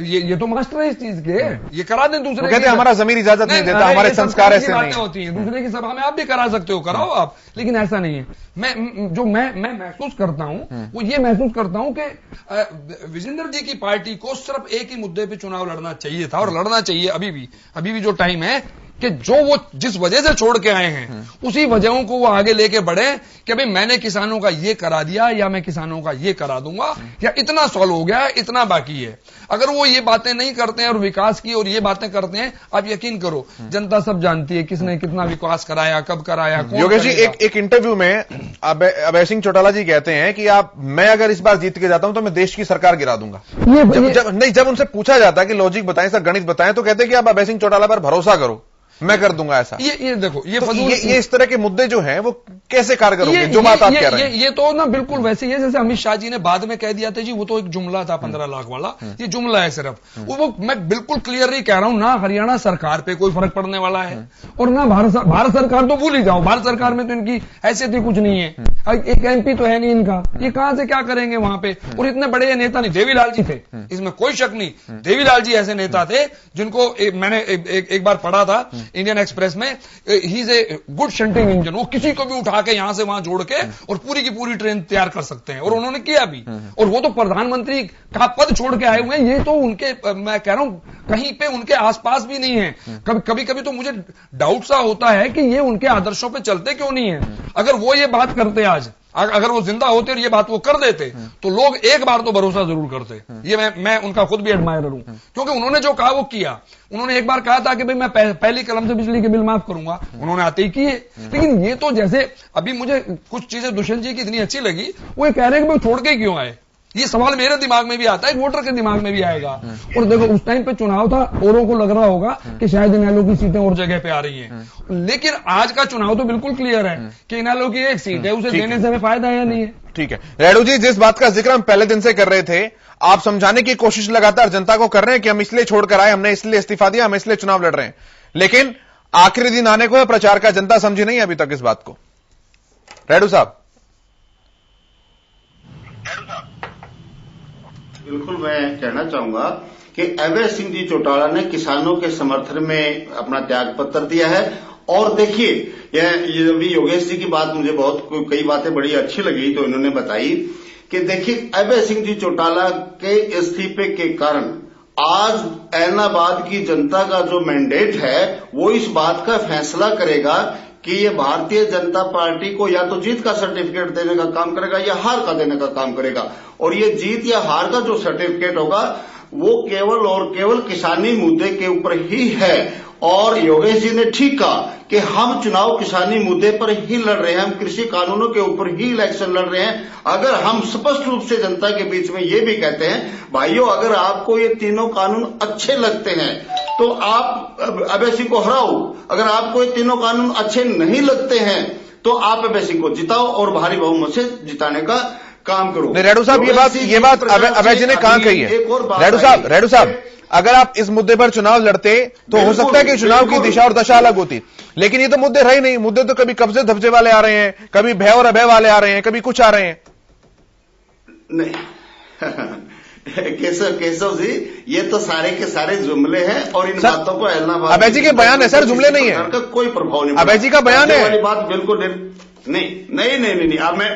ये तो मास्टर है इस चीज के, ये करा दें दूसरे। कहते हैं हमारा जमीर इजाजत नहीं देता, हमारे संस्कार ऐसे नहीं होती है। दूसरे की सभा में आप भी करा सकते हो, कराओ आप, लेकिन ऐसा नहीं है। मैं महसूस करता हूं, वो ये महसूस करता हूं कि विजेंद्र जी की पार्टी को सिर्फ एक ही मुद्दे पे चुनाव लड़ना चाहिए था, और लड़ना चाहिए अभी भी जो टाइम है, कि जो वो जिस वजह से छोड़ के आए हैं उसी वजहों को वो आगे लेके बढ़े कि भाई मैंने किसानों का ये करा दिया, या मैं किसानों का ये करा दूंगा, या इतना सॉल्व हो गया, इतना बाकी है। अगर वो ये बातें नहीं करते हैं और विकास की और ये बातें करते हैं, आप यकीन करो जनता सब जानती है किसने कितना विकास कराया, कब कराया। योगेश जी, एक इंटरव्यू में अभय सिंह चौटाला जी कहते हैं कि मैं अगर इस बार जीत के जाता हूं तो मैं देश की सरकार गिरा दूंगा। जब उनसे पूछा जाता है कि लॉजिक बताएं सर, गणित बताएं, तो कहते हैं कि आप अभय सिंह चौटाला पर भरोसा करो, मैं कर दूंगा ऐसा। ये देखो, ये तो ये इस तरह के मुद्दे जो हैं वो कैसे कारगर होंगे, जो बात आप कह रहे हैं? ये तो ना बिल्कुल वैसे ही है जैसे अमित शाह जी ने बाद में कह दिया था जी वो तो एक जुमला था 15 लाख वाला, ये जुमला है सिर्फ। वो मैं बिल्कुल क्लियरली कह रहा हूं, ना हरियाणा सरकार पे कोई फर्क पड़ने वाला है, और ना भारत सरकार तो भूल ही जाओ, भारत सरकार में तो इनकी हैसियत ही कुछ नहीं है। एक एमपी तो है नहीं इनका, ये कहां से क्या करेंगे वहां पे। और इतने बड़े नेता नहीं, देवीलाल जी थे, इसमें कोई शक नहीं। देवीलाल जी ऐसे नेता थे जिनको मैंने एक बार पढ़ा था इंडियन एक्सप्रेस में, he is a good shunting engine. वो किसी को भी उठा के यहां से वहां जोड़ के और पूरी की पूरी ट्रेन तैयार कर सकते हैं, और उन्होंने किया भी। और वो तो प्रधानमंत्री का पद छोड़ के आए हुए हैं, ये तो उनके, मैं कह रहा हूं, कहीं पे उनके आसपास भी नहीं है। कभी कभी तो मुझे डाउट सा होता है कि ये उनके आदर्शों पे चलते क्यों नहीं है। अगर वो ये बात करते आज, अगर वो जिंदा होते और ये बात वो कर देते तो लोग एक बार तो भरोसा जरूर करते। ये मैं उनका खुद भी एडमायरर हूं, क्योंकि उन्होंने जो कहा वो किया। उन्होंने एक बार कहा था कि भाई मैं पहली कलम से बिजली के बिल माफ करूंगा, उन्होंने आते ही किए। लेकिन ये तो जैसे अभी मुझे कुछ चीजें दुष्यंत जी की इतनी अच्छी लगी, वो ये कह रहे हैं कि भाई छोड़ के क्यों आए। ये सवाल मेरे दिमाग में भी आता है, वोटर के दिमाग में भी आएगा। और देखो उस टाइम पे चुनाव था, औरों को लग रहा होगा कि शायद इनेलो की सीटें और जगह पे आ रही हैं, लेकिन आज का चुनाव तो बिल्कुल क्लियर है कि इनेलो की एक सीट है, उसे देने से हमें फायदा है या नहीं है। ठीक है रेणु जी, जिस बात का जिक्र हम पहले दिन से कर रहे थे, आप समझाने की कोशिश लगातार जनता को कर रहे हैं कि हम इसलिए छोड़कर आए, हमने इसलिए इस्तीफा दिया, हम इसलिए चुनाव लड़ रहे हैं, लेकिन आखिरी दिन आने को है प्रचार का, जनता समझी नहीं अभी तक इस बात को। रेणु साहब। बिल्कुल, मैं कहना चाहूंगा कि अभय सिंह जी चौटाला ने किसानों के समर्थन में अपना त्याग पत्र दिया है। और देखिए, ये अभी योगेश जी की बात मुझे कई बातें बड़ी अच्छी लगी तो इन्होंने बताई कि देखिए अभय सिंह जी चौटाला के इस्तीफे के कारण आज ऐलनाबाद की जनता का जो मैंडेट है वो इस बात का फैसला करेगा कि ये भारतीय जनता पार्टी को या तो जीत का सर्टिफिकेट देने का काम करेगा या हार का देने का काम करेगा। और ये जीत या हार का जो सर्टिफिकेट होगा वो केवल और केवल किसानी मुद्दे के ऊपर ही है। और योगेश जी ने ठीक कहा कि हम चुनाव किसानी मुद्दे पर ही लड़ रहे हैं, हम कृषि कानूनों के ऊपर ही इलेक्शन लड़ रहे हैं। अगर हम स्पष्ट रूप से जनता के बीच में ये भी कहते हैं, भाइयों अगर आपको ये तीनों कानून अच्छे लगते हैं तो आप अभय सिंह को हराओ, अगर आपको ये तीनों कानून अच्छे नहीं लगते हैं तो आप अभय सिंह को जिताओ और भारी बहुमत से जिताने का काम करो। रेणु साहब, ये बात अभय जी ने कहां कही है? रेणु साहब, अगर आप इस मुद्दे पर चुनाव लड़ते तो हो सकता है कि चुनाव की दिशा और दशा अलग होती, लेकिन ये तो मुद्दे रहे नहीं। मुद्दे तो कभी कब्जे धब्जे वाले आ रहे हैं, कभी भय और अभय वाले आ रहे हैं, कभी कुछ आ रहे हैं। नहीं केशव जी, ये तो सारे के सारे जुमले हैं और इन बातों को ऐलनाबाद अभय जी के बयान है सर, जुमले नहीं है, का कोई प्रभाव नहीं। अभय जी का बयान है, वाली बात बिल्कुल नहीं। अब मैं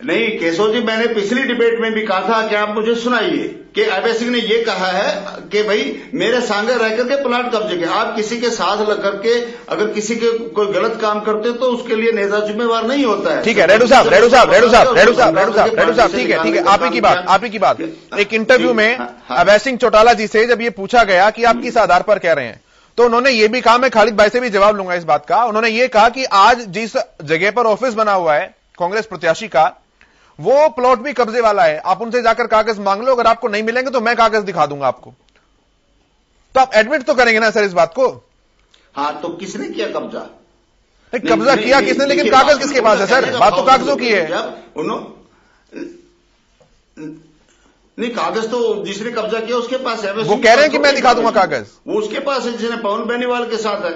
नहीं केशव जी, मैंने पिछली डिबेट में भी कहा था कि आप मुझे सुनाइए कि अभय सिंह ने ये कहा है कि भाई मेरे संग रह करके प्लाट कब्जे के, आप किसी के साथ लग करके अगर किसी के कोई गलत काम करते तो उसके लिए नेता जिम्मेवार नहीं होता है। ठीक है रेडू साहब, ठीक है, आप ही की बात। एक इंटरव्यू में अभय सिंह चौटाला जी से जब ये पूछा गया कि आप किस आधार पर कह रहे हैं, तो उन्होंने ये भी कहा, मैं खालिद भाई से भी जवाब लूंगा इस बात का, उन्होंने ये कहा कि आज जिस जगह पर ऑफिस बना हुआ है कांग्रेस प्रत्याशी का, वो प्लॉट भी कब्जे वाला है, आप उनसे जाकर कागज मांग लो, अगर आपको नहीं मिलेंगे तो मैं कागज दिखा दूंगा आपको। तो आप एडमिट तो करेंगे ना सर इस बात को? हाँ, तो किसने किया कब्जा? कब्जा किया किसने, लेकिन कागज किसके पास है सर? बात तो कागजों की है। नहीं, कागज तो जिसने कब्जा किया उसके पास है। वो कह रहे हैं कि मैं दिखा दूंगा कागज, वो उसके पास है जिसने पवन बेनीवाल के साथ है।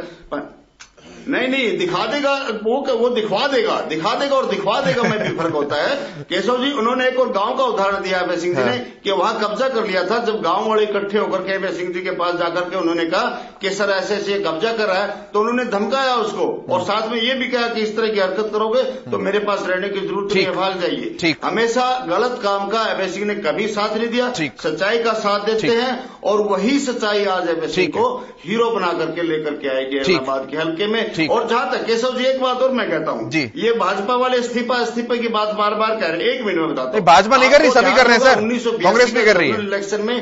नहीं दिखा देगा, वो दिखवा देगा और दिखवा देगा में भी फर्क होता है। केशव जी, उन्होंने एक और गांव का उदाहरण दिया अभय सिंह जी ने कि वहां कब्जा कर लिया था। जब गांव वाले इकट्ठे होकर के अभय सिंह जी के पास जाकर के उन्होंने कहा कि सर ऐसे ऐसे कब्जा कर रहा है, तो उन्होंने धमकाया उसको और साथ में ये भी कहा कि इस तरह की हरकत करोगे तो मेरे पास रहने की जरूरत नहीं है, भाग जाइए। हमेशा गलत काम का अभय सिंह ने कभी साथ नहीं दिया, सच्चाई का साथ देते हैं और वही सच्चाई आज अभय सिंह को हीरो बना करके लेकर के आएगी इलाहाबाद के हल्के में। और जहां तक केशव जी, एक बात और मैं कहता हूं, ये भाजपा वाले इस्तीफे की बात बार बार कह रहे हैं। एक मिनट में बताता हूं, भाजपा नहीं कर रही, सभी कर रहे हैं सर, कांग्रेस भी कर रही है। इलेक्शन में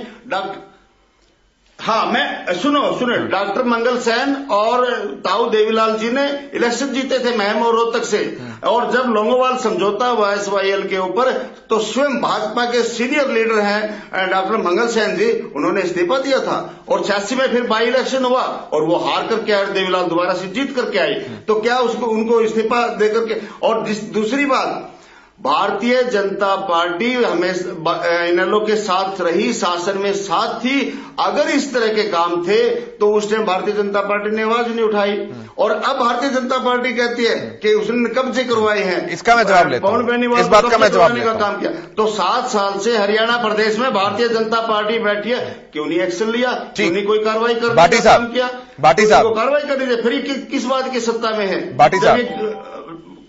मैं सुनो डॉक्टर मंगल सेन और ताऊ देवीलाल जी ने इलेक्शन जीते थे महम और रोहतक से, और जब लोंगोवाल समझौता हुआ SYL के ऊपर तो स्वयं भाजपा के सीनियर लीडर हैं डॉक्टर मंगल सेन जी, उन्होंने इस्तीफा दिया था और 86 में फिर बाई इलेक्शन हुआ और वो हार करके आए, देवीलाल दोबारा से जीत करके आए। तो क्या उनको इस्तीफा देकर के? और दूसरी बात, भारतीय जनता पार्टी हमेशा इनेलो के साथ रही, शासन में साथ थी। अगर इस तरह के काम थे तो उस टाइम भारतीय जनता पार्टी ने आवाज नहीं उठाई, और अब भारतीय जनता पार्टी कहती है कि उसने कब्जे करवाए हैं। इसका मैं जवाब लेता हूं, इस बात का मैं जवाब लेता हूं। काम किया तो 7 साल से हरियाणा प्रदेश में भारतीय जनता पार्टी बैठी है, क्यों नहीं एक्शन लिया, क्यों नहीं कोई कार्रवाई कर भाटी साहब किया? भाटी साहब कार्रवाई कर दीजिए, फिर किस बात की सत्ता में है? भाटी साहब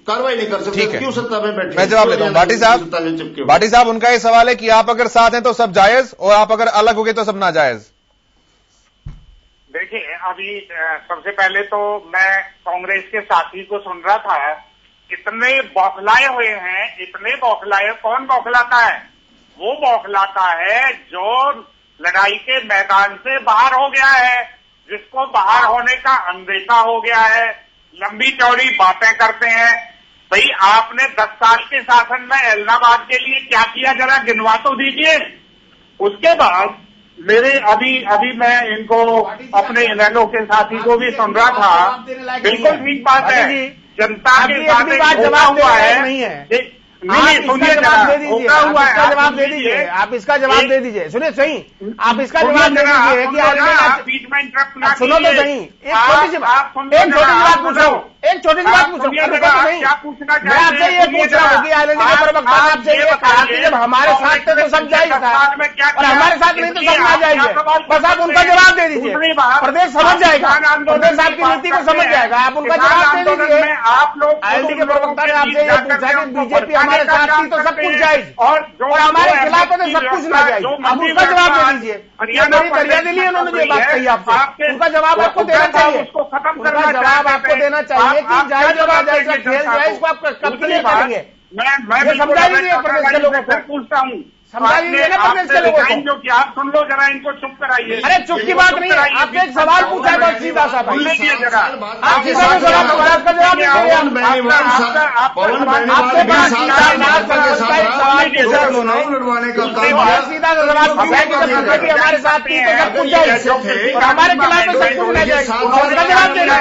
कार्रवाई नहीं कर सकते, क्यों सत्ता में बैठे? मैं जवाब लेता हूं भाटी साहब, उनका ये सवाल है कि आप अगर साथ हैं तो सब जायज और आप अगर अलग हो गए तो सब नाजायज। देखिए, अभी सबसे पहले तो मैं कांग्रेस के साथी को सुन रहा था, इतने बौखलाए हुए हैं, इतने बौखलाए। कौन बौखलाता है? वो बौखलाता है जो लड़ाई के मैदान से बाहर हो गया है, जिसको बाहर होने का अंदेशा हो गया है, लंबी चौड़ी बातें करते हैं। भाई, आपने 10 साल के शासन में ऐलनाबाद के लिए क्या किया, जरा गिनवा तो दीजिए। उसके बाद मेरे अभी मैं इनको अपने इनेलो के साथी को भी सुन रहा था, बिल्कुल ठीक बात है, जनता के साथ जवाब हुआ है। नहीं, सुनिए, जवाब दे दीजिए, आप इसका जवाब दे दीजिए। सुनिए सही, आप इसका जवाब दे दीजिए कि बीच में इंटरप्ट ना सुनो तो सही, एक छोटी सी बात पूछ रहा हूँ, एक छोटी सी बात पूछ रहा हूँ। मैं आपसे ये पूछ रहा हूँ कि आईएलएनडी के प्रवक्ता ने आपसे ये कहा कि जब हमारे साथ थे तो सब जायज था और हमारे साथ नहीं तो सब नाजायज है। बस आप उनका जवाब दे दीजिए, प्रदेश समझ जाएगा, प्रदेश आपकी नीति को समझ जाएगा। आप उनका जवाब दे दीजिए। आईएलएनडी के प्रवक्ता ने आपसे ये पूछा कि बीजेपी हमारे साथ थी तो सब कुछ जायज और हमारे खिलाफ है तो सब कुछ नाजायज। आप उनका जवाब दे दीजिए। ये मेरी फरियादी ली, उन्होंने ये बात कही आपसे, उनका जवाब आपको देना चाहिए। उनका जवाब आपको देना चाहिए कि जायज और नाजायज का खेल जो है इसको आप कब क्लियर करेंगे? मैं समझा लीजिए प्रदेश के लोगों को, पूछता हूँ, समझा लीजिए ना प्रदेश के लोगों को। जो कि आप सुन लो जरा, इनको चुप कराइए। अरे चुप की बात नहीं है, आपने एक सवाल पूछा है बहुत सीधा सा भाई, आप सीधा सा सवाल पूछा, उसका जवाब दीजिए। सीधा सा सवाल पूछा है कि जब बीजेपी हमारे साथ थी तो सब कुछ जाएगा और हमारे खिलाफ तो सब कुछ नहीं जाएगा, उसका जवाब देना।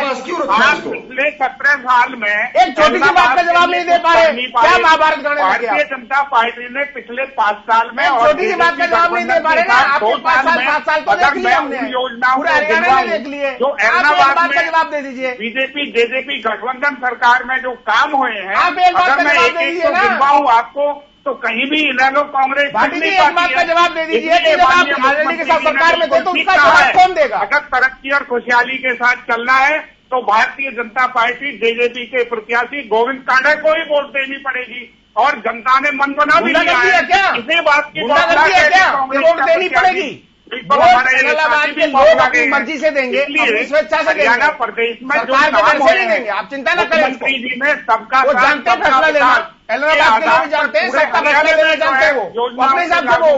पिछले 17 साल में एक छोटी सी बात का जवाब नहीं दे पा रहे, क्या महाभारत गाने लगे भारतीय आप? जनता पार्टी ने पिछले 5 साल में एक छोटी सी बात का जवाब नहीं दे पा रहे ना, आपके 5 साल 7 साल तो देख लिए हमने, पूरा हरियाणा में देख लिए, जो आप एक अहमदाबाद बात का में जवाब दे दीजिए। बीजेपी जेजेपी गठबंधन सरकार में जो काम हुए हैं, आप एक बात अगर का मैं जवाब एक दे एक दीजिए को ना। गिनवाऊं आपको तो कहीं भी ले लो कांग्रेस भाटी जी नहीं एक बात पाती का है। जवाब दे दीजिए इसलिए कि जब आप माननीय आरएलडी के साथ मुख्यमंत्री सरकार में थे तो जी उसका ने जवाब कहा कौन देगा? अगर तरक्की और खुशहाली के साथ चलना है तो भारतीय जनता पार्टी जेजेपी के प्रत्याशी गोविंद कांडा को ही वोट देनी पड़ेगी और जनता ने मन बना भी लिया गुंडागर्दी है क्या? इसी बात की गुंडागर्दी है क्या? वोट देनी पड़ेगी, बिल्कुल वोट हमारे इलाहाबाद के साथी लोग भी अपनी मर्जी से देंगे, इसलिए अपनी स्वेच्छा से हरियाणा देंगे, प्रदेश में जो सरकार के काम पैसे नहीं हुए देंगे, आप चिंता न करें इसको। मुख्यमंत्री जी ने सबका वो साथ, जानते हैं सबका फैसला लेना, विकास इलाहाबाद के लोग भी जानते हैं, पूरे सबका फैसला हरियाणा लेना में जानते हैं, जो वो अपने हिसाब से वो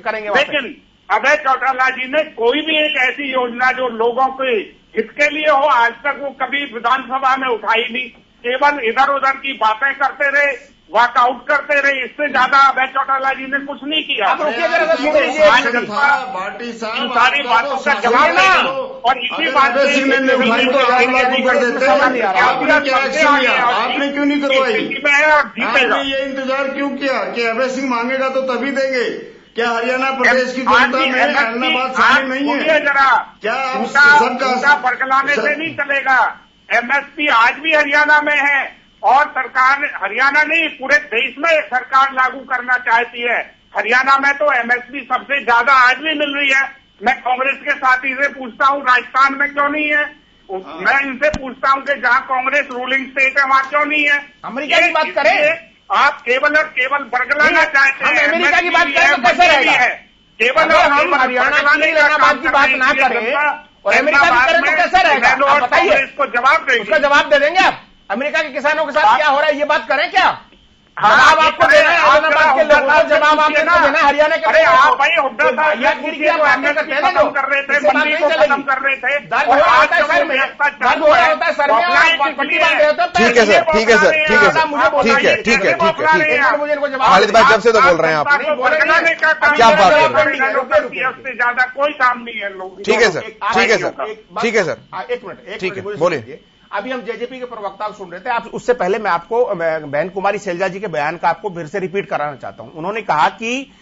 करेंगे वहाँ पे। लेकिन अभय चौटाला जी ने कोई भी एक ऐसी योजना जो लोगों के हित के लिए हो आज तक वो कभी विधानसभा में उठाई नहीं, केवल इधर उधर की बातें करते रहे, वॉकआउट करते रहे, इससे ज्यादा अभय चौटाला जी ने कुछ नहीं किया। आप रुकिए जरा सा, सुन लीजिए। आज जनता भाटी साहब इन सारी बातों का जवाब ना। देगी और इसी बात अगर सिंह ने उठाई तो आप लागू कर देते हैं। आपने क्या एक्शन लिया? आपने क्यों नहीं करवाई? आपने ये इंतजार क्यों किया कि अभय सिंह मांगेगा तो तभी देंगे? क्या हरियाणा प्रदेश की जनता में अहमदाबाद शामिल नहीं है? जरा क्या आप सबका सबका बरगलाने से नहीं चलेगा। एमएसपी आज भी हरियाणा में है और सरकार हरियाणा नहीं पूरे देश में सरकार लागू करना चाहती है। हरियाणा में तो एमएसपी सबसे ज्यादा आज भी मिल रही है। मैं कांग्रेस के साथी से पूछता हूँ राजस्थान में क्यों नहीं है? मैं इनसे पूछता हूँ कि जहाँ कांग्रेस रूलिंग स्टेट है वहाँ क्यों नहीं है? अमेरिका की बात करें, आप केवल और केवल बरगलाना चाहते हैं। हम अमेरिका की बात करें तो कैसे रहेगा? केवल अगर हम हरियाणा की इलाहाबाद की बात ना करें और अमेरिका की करें तो कैसे रहेगा? आप बताइए, इसको जवाब देंगे, उसका जवाब दे देंगे आप? अमेरिका के किसानों के साथ क्या हो रहा है ये बात करें क्या? हाँ, जवाब आपको देना है इलाहाबाद के लोगों को, जवाब आपको देना है हरियाणा के अरे लोगों आप को। भाई हुड्डा साहब या गिरगी आप बातें करते हैं ना जो कर रहे थे, इससे बात मंडी नहीं को चलेगी। खत्म कर रहे थे, दर्द हो रहा होता है सर में, दर्द हो रहा होता है सर में, आप पट्टी बांध रहे होते हैं। ठीक है सर, ठीक है सर, ठीक है सर, मुझे बोलना ठीक है, है, ठीक है, ठीक है, ठीक है। मुझे इनको जवाब खालिद भाई जब से तो बोल रहे हैं आप, क्या बात कर रहे हैं? से ज्यादा कोई काम नहीं है लोग। ठीक है सर, ठीक है सर, ठीक है सर, एक मिनट, ठीक है, मुझे बोलिए। सुन लीजिए। अभी हम जेजेपी के प्रवक्ता को सुन रहे थे, आप उससे पहले मैं आपको बहन कुमारी सैलजा जी के बयान का आपको फिर से रिपीट कराना चाहता हूं। उन्होंने कहा कि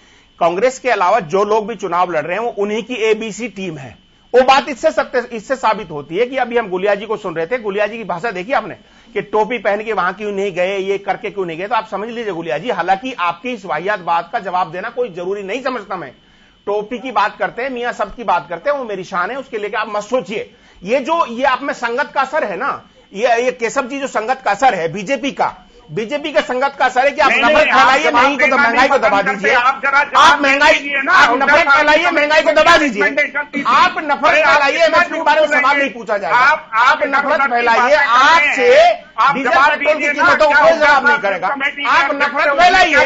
कांग्रेस के अलावा जो लोग भी चुनाव लड़ रहे हैं वो उन्हीं की एबीसी टीम है। वो बात इससे साबित होती है कि अभी हम गुलिया जी को सुन रहे थे, गुलिया जी की भाषा देखी आपने कि टोपी पहन के वहां क्यों नहीं गए, ये करके क्यों नहीं गए, तो आप समझ लीजिए गुलिया जी, हालांकि आपकी इस वाहियात बात का जवाब देना कोई जरूरी नहीं समझता मैं। टोपी की बात करते हैं, मियां सब की बात करते हैं, वो मेरी शान है, उसके लेकर आप मत सोचिए। ये आप में संगत का असर है ना, ये केशव जी जो संगत का असर है बीजेपी का संगत का असर है कि आप नफरत फैलाइए, महंगाई को महंगाई को दबा दीजिए, आप नफरत फैलाइए, महंगाई को दबा दीजिए, आप नफरत फैलाइए, एमएसपी के बारे में सवाल नहीं पूछा जाएगा, आप नफरत फैलाइए, आपसे डीजल पेट्रोल की कीमतों को कोई जवाब नहीं करेगा, आप नफरत फैलाइए,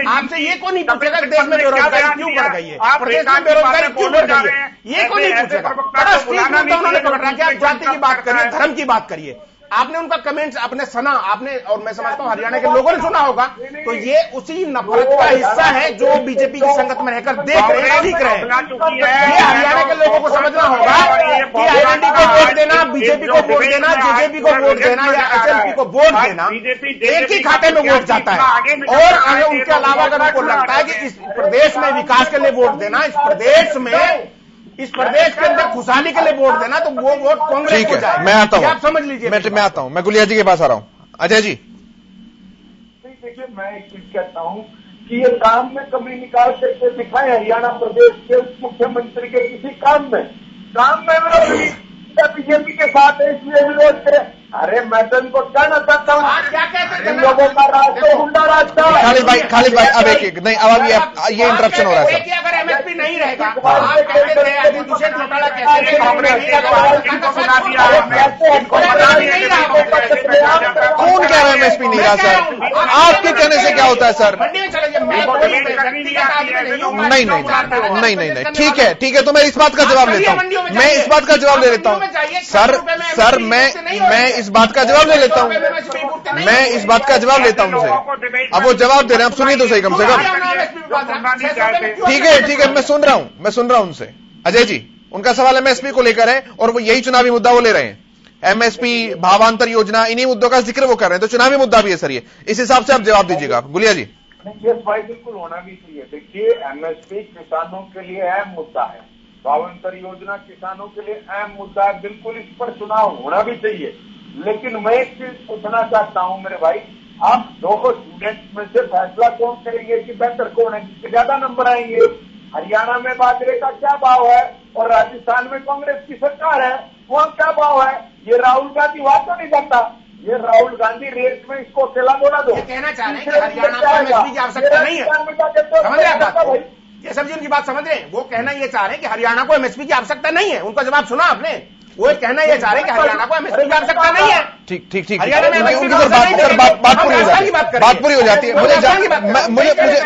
आपसे ये को नहीं पूछेगा कि देश में बेरोजगारी क्यों बढ़ गई है, प्रदेश में बेरोजगारी क्यों बढ़ गई है, ये को नहीं पूछेगा। बड़ा स्ट्रीट मुद्दा उन्होंने पकड़ रहा है कि आप जाति की बात करिए, धर्म की बात करिए। आपने उनका कमेंट्स आपने सुना, आपने और मैं समझता हूं हरियाणा के लोगों ने सुना होगा, तो ये उसी नफरत का हिस्सा है जो बीजेपी की संगत में रहकर देख रहे हैं, सीख रहे हैं। ये हरियाणा के लोगों को समझना होगा कि आईएनडी को वोट देना, बीजेपी को वोट देना, जेजेपी को वोट देना या एचएलपी को वोट देना एक ही खाते में वोट जाता है। और उनके अलावा अगर उनको लगता है कि इस प्रदेश में विकास के लिए वोट देना, इस प्रदेश के अंदर खुशहाली के लिए वोट देना, तो वो वोट कांग्रेस को जाएगा। मैं आता हूं, आप समझ लीजिए। मैं आता हूं, मैं गुलिया जी के पास आ रहा हूं। अजय जी देखिए, मैं एक चीज कहता हूं कि ये काम में कमी निकाल करके दिखाए हरियाणा प्रदेश के मुख्यमंत्री के किसी काम में विरोध बीजेपी के साथ है, इसलिए विरोध करे। अरे मैं तो इनको कहना चाहता हूँ, क्या कहते हैं लोगों का रास्ता गुंडा रास्ता। खालिद भाई अब एक नहीं, अब ये इंटरप्शन हो रहा है सर। अगर एमएसपी नहीं रहेगा, आप कहते थे अभी दुष्यंत चौटाला कहते कौन कह रहा है एमएसपी नहीं रहा सर? आपके कहने से क्या होता है सर? नहीं, ठीक है, तो मैं इस बात का जवाब लेता हूँ, मैं इस बात का जवाब ले लेता हूँ सर, मैं इस बात का जवाब ले लेता हूँ, मैं इस बात का जवाब लेता हूँ उनसे। अब वो जवाब दे रहे हैं, आप सुनिए तो सही कम से कम। ठीक है, मैं सुन रहा हूं उनसे। अजय जी, उनका सवाल एमएसपी को लेकर है और वो यही चुनावी मुद्दा वो ले रहे हैं। एमएसपी, भावांतर योजना, इन्हीं मुद्दों का जिक्र वो कर रहे हैं, तो चुनावी मुद्दा भी है सर ये। इस हिसाब से आप जवाब दीजिएगा। गुलिया जी। यस भाई, बिल्कुल होना भी चाहिए। देखिए, एमएसपी किसानों के लिए अहम मुद्दा है, भावांतर योजना किसानों के लिए अहम मुद्दा है, बिल्कुल इस पर चुनाव होना भी चाहिए। लेकिन मैं एक चीज पूछना चाहता हूं मेरे भाई, आप दो स्टूडेंट में से फैसला कौन करेंगे कि बेहतर कौन है, जिसके ज्यादा नंबर आएंगे? हरियाणा में बाजरे का क्या भाव है और राजस्थान में कांग्रेस की सरकार है, वहां क्या भाव है? ये राहुल गांधी बात तो नहीं करता, ये राहुल गांधी रेस में इसको अकेला बोला दो। ये कहना चाह रहे हैं कि हरियाणा को एमएसपी की आवश्यकता नहीं है। समझ रहे आप बात? ये सब जी उनकी बात समझ रहे हैं। वो कहना ये चाह रहे हैं कि हरियाणा को एमएसपी की आवश्यकता नहीं है। उनका जवाब सुना आपने? वो कहना ये चाह रहे हैं कि हरियाणा को एमएसपी की आवश्यकता नहीं है। ठीक ठीक ठीक, हरियाणा में उनकी बात पूरी हो जाती है।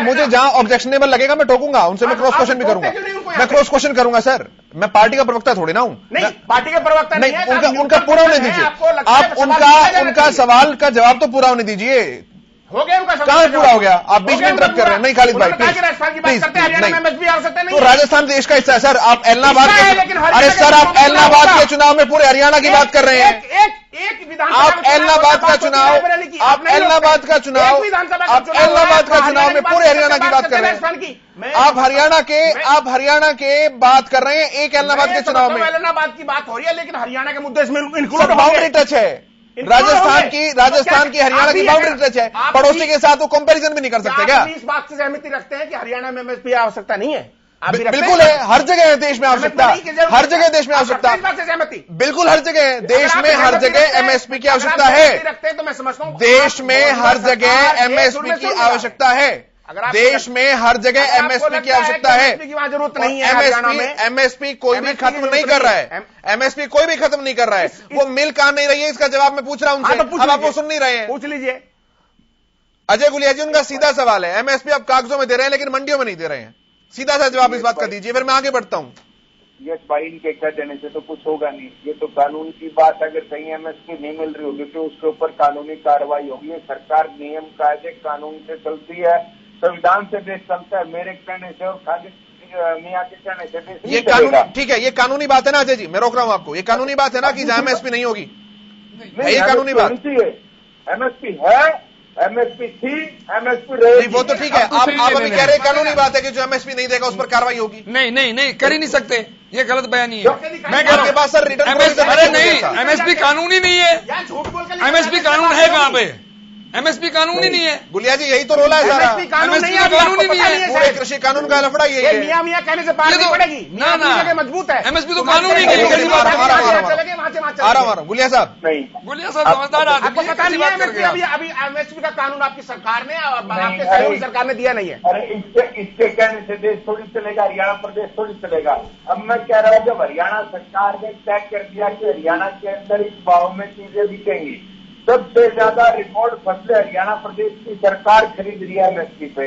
मुझे जहां ऑब्जेक्शनेबल लगेगा मैं टोकूंगा, उनसे मैं क्रॉस क्वेश्चन भी करूंगा। मैं क्रॉस क्वेश्चन करूंगा सर, मैं पार्टी का प्रवक्ता थोड़ी ना हूं। नहीं, पार्टी के प्रवक्ता नहीं, उनका पूरा होने दीजिए। आप उनका सवाल का जवाब तो पूरा होने दीजिए। हो गया उनका कहां पूरा हो गया? आप बीच में इंटरप्ट कर रहे हैं। नहीं खालिद भाई, प्लीज, तो राजस्थान देश का हिस्सा है सर। आप एलनाबाद के, अरे सर आप एलनाबाद के चुनाव में पूरे हरियाणा की बात कर रहे हैं। आप एलनाबाद का चुनाव, आप एलनाबाद का चुनाव में पूरे हरियाणा की बात कर रहे हैं। आप हरियाणा के बात कर रहे हैं एक एलनाबाद के चुनाव में। एलनाबाद की बात हो रही है, लेकिन हरियाणा के मुद्दे इसमें इंक्लूड बाउंड्री टच है। राजस्थान की हरियाणा की बाउंड्री टच है। पड़ोसी के साथ वो कंपैरिजन भी नहीं कर सकते क्या? इस बात से सहमति रखते हैं कि हरियाणा में एमएसपी आवश्यकता नहीं है? बिल्कुल है, हर जगह है देश में आवश्यकता, हर जगह देश में आवश्यकता, बिल्कुल हर जगह देश में हर जगह एमएसपी की आवश्यकता है। तो मैं समझता हूं देश में हर जगह एमएसपी की आवश्यकता है। देश में हर जगह एमएसपी की आवश्यकता है। जरूरत नहीं है। एमएसपी कोई भी खत्म नहीं कर रहा है। एमएसपी कोई भी खत्म नहीं कर रहा है। वो मिल कहां नहीं रही है, इसका जवाब मैं पूछ रहा हूं उनसे। अब आप वो सुन नहीं रहे हैं। पूछ लीजिए। अजय गुलिया जी, उनका सीधा सवाल है, एमएसपी आप कागजों में दे रहे हैं लेकिन मंडियों में नहीं दे रहे हैं। सीधा सा जवाब इस बात का दीजिए, फिर मैं आगे बढ़ता हूं। यस भाई, इनके कह देने से तो कुछ होगा नहीं। ये तो कानून की बात, अगर कहीं एमएसपी नहीं मिल रही होगी तो उसके ऊपर कानूनी कार्रवाई होगी। सरकार नियम कायदे कानून से चलती है, संविधान से देश चलता है। मेरे कहने से और खालिद मियां के कहने से देश ये कानूनी, ठीक है, ये कानूनी बात है ना अजय जी, मैं रोक रहा हूं आपको। ये कानूनी बात है ना कि जहां एमएसपी नहीं होगी, ये कानूनी बात है। एमएसपी है, एमएसपी थी, एमएसपी रहेगी। वो तो ठीक है। आप अभी कह रहे हैं कानूनी बात है कि जो एमएसपी नहीं देगा उस पर कार्रवाई होगी। नहीं कर ही नहीं सकते, ये गलत बयानी है। मैं कह रहा हूं बस सर, रिटर्न अरे नहीं, एमएसपी कानूनी नहीं है। एमएसपी कानून है कहां पे? एमएसपी कानून ही नहीं है। गुलिया जी, यही तो रोला है सारा। एमएसपी कानून नहीं है। पूरे कृषि कानून का लफड़ा यही है। मियां कहने से बात नहीं पड़ेगी। ना मजबूत है एमएसपी तो कानून ही नहीं है। आ रहा हूं गुलिया साहब। गुलिया साहब समझदार आदमी, आपको पता नहीं है अभी एमएसपी का कानून आपकी सरकार ने और आपके सहयोगी सरकार ने दिया नहीं है। अरे इसके कहने से देश थोड़ी चलेगा, हरियाणा प्रदेश थोड़ी चलेगा। अब मैं कह रहा हूं, जब हरियाणा सरकार ने तय कर दिया कि हरियाणा के अंदर इस भाव में चीजें बिकेंगी, सबसे ज्यादा रिकॉर्ड फसलें हरियाणा प्रदेश की सरकार खरीद रही है एमएसपी पे।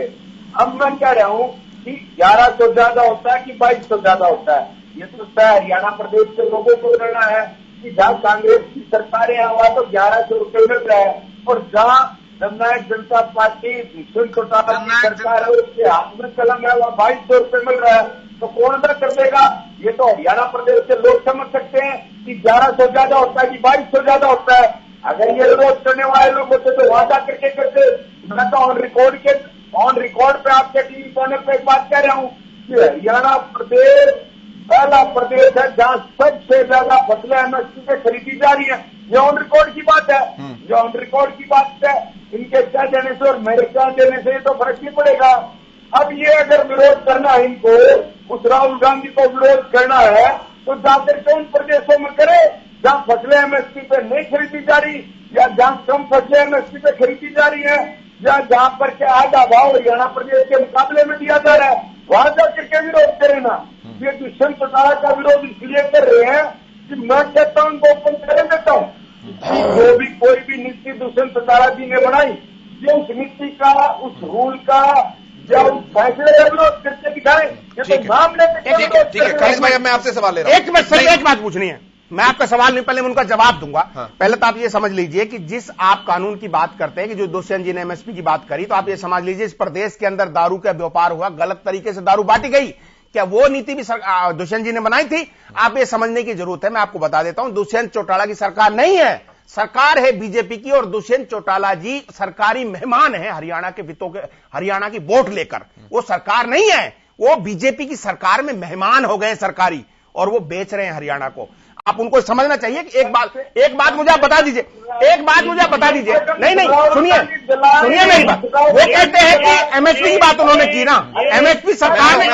अब मैं कह रहा हूं कि 1100 ज्यादा होता है कि 2200 ज्यादा होता है, ये तो तय हरियाणा प्रदेश के लोगों को करना है कि जहां कांग्रेस की सरकार है वहां तो 1100 रुपये मिल रहा है, और जहां जननायक जनता पार्टी दुष्यंत चौटाला की सरकार है उसके हाथ में कलम है वहां 2200 रुपये मिल रहा है। तो कौन अदा कर देगा? ये तो हरियाणा प्रदेश के लोग समझ सकते हैं कि 1100 ज्यादा होता है कि 2200 ज्यादा होता है। अगर ये विरोध करने वाले लोग होते तो वादा करके करते। मैं तो ऑन रिकॉर्ड पे आपके टीवी चैनल पे एक बात कह रहा हूँ कि हरियाणा प्रदेश पहला प्रदेश है जहाँ सबसे ज्यादा फसलें एमएसपी पे खरीदी जा रही है। ये ऑन रिकॉर्ड की बात है, ये ऑन रिकॉर्ड की बात है। इनके कह देने से और मेरे कह देने से तो फर्क नहीं पड़ेगा। अब ये अगर विरोध करना है इनको, उस राहुल गांधी को विरोध करना है तो जाकर के उन प्रदेशों में करे जहां फसलें एमएसपी पे नहीं खरीदी जा रही, या जहां कम फसलें एमएसपी पे खरीदी जा रही है, या जहां पर के आधा भाव हरियाणा प्रदेश के मुकाबले में दिया जा रहा है, वहां जाकर के विरोध करे ना। ये दुष्यंत चौटाला का विरोध इसलिए कर रहे हैं कि मैं कहता हूं उनको ओपन करे देता हूं। जो भी कोई भी नीति दुष्यंत चौटाला जी ने बनाई, ये उस नीति का, उस रूल का या उस फैसले का विरोध करके दिखाए। ये तो मामले ठीक है खालिद भाई, मैं आपसे सवाल ले रहा हूं। एक बात पूछनी है, मैं आपका सवाल नहीं, पहले मैं उनका जवाब दूंगा। पहले तो आप ये समझ लीजिए कि जिस आप कानून की बात करते हैं कि जो दुष्यंत जी ने एमएसपी की बात करी, तो आप ये समझ लीजिए इस प्रदेश के अंदर दारू का व्यापार हुआ, गलत तरीके से दारू बांटी गई। क्या वो नीति भी दुष्यंत जी ने बनाई थी? आप ये समझने की जरूरत है। मैं आपको बता देता हूं, दुष्यंत चौटाला की सरकार नहीं है, सरकार है बीजेपी की, और दुष्यंत चौटाला जी सरकारी मेहमान है हरियाणा के वित्तों के, हरियाणा की वोट लेकर। वो सरकार नहीं है, वो बीजेपी की सरकार में मेहमान हो गए सरकारी, और वो बेच रहे हैं हरियाणा को। आप उनको समझना चाहिए कि एक बात मुझे आप बता दीजिए, एक बात मुझे आप बता दीजिए। नहीं सुनिए मेरी बात। वो कहते हैं कि एमएसपी की बात उन्होंने की ना, एमएसपी सरकार ने,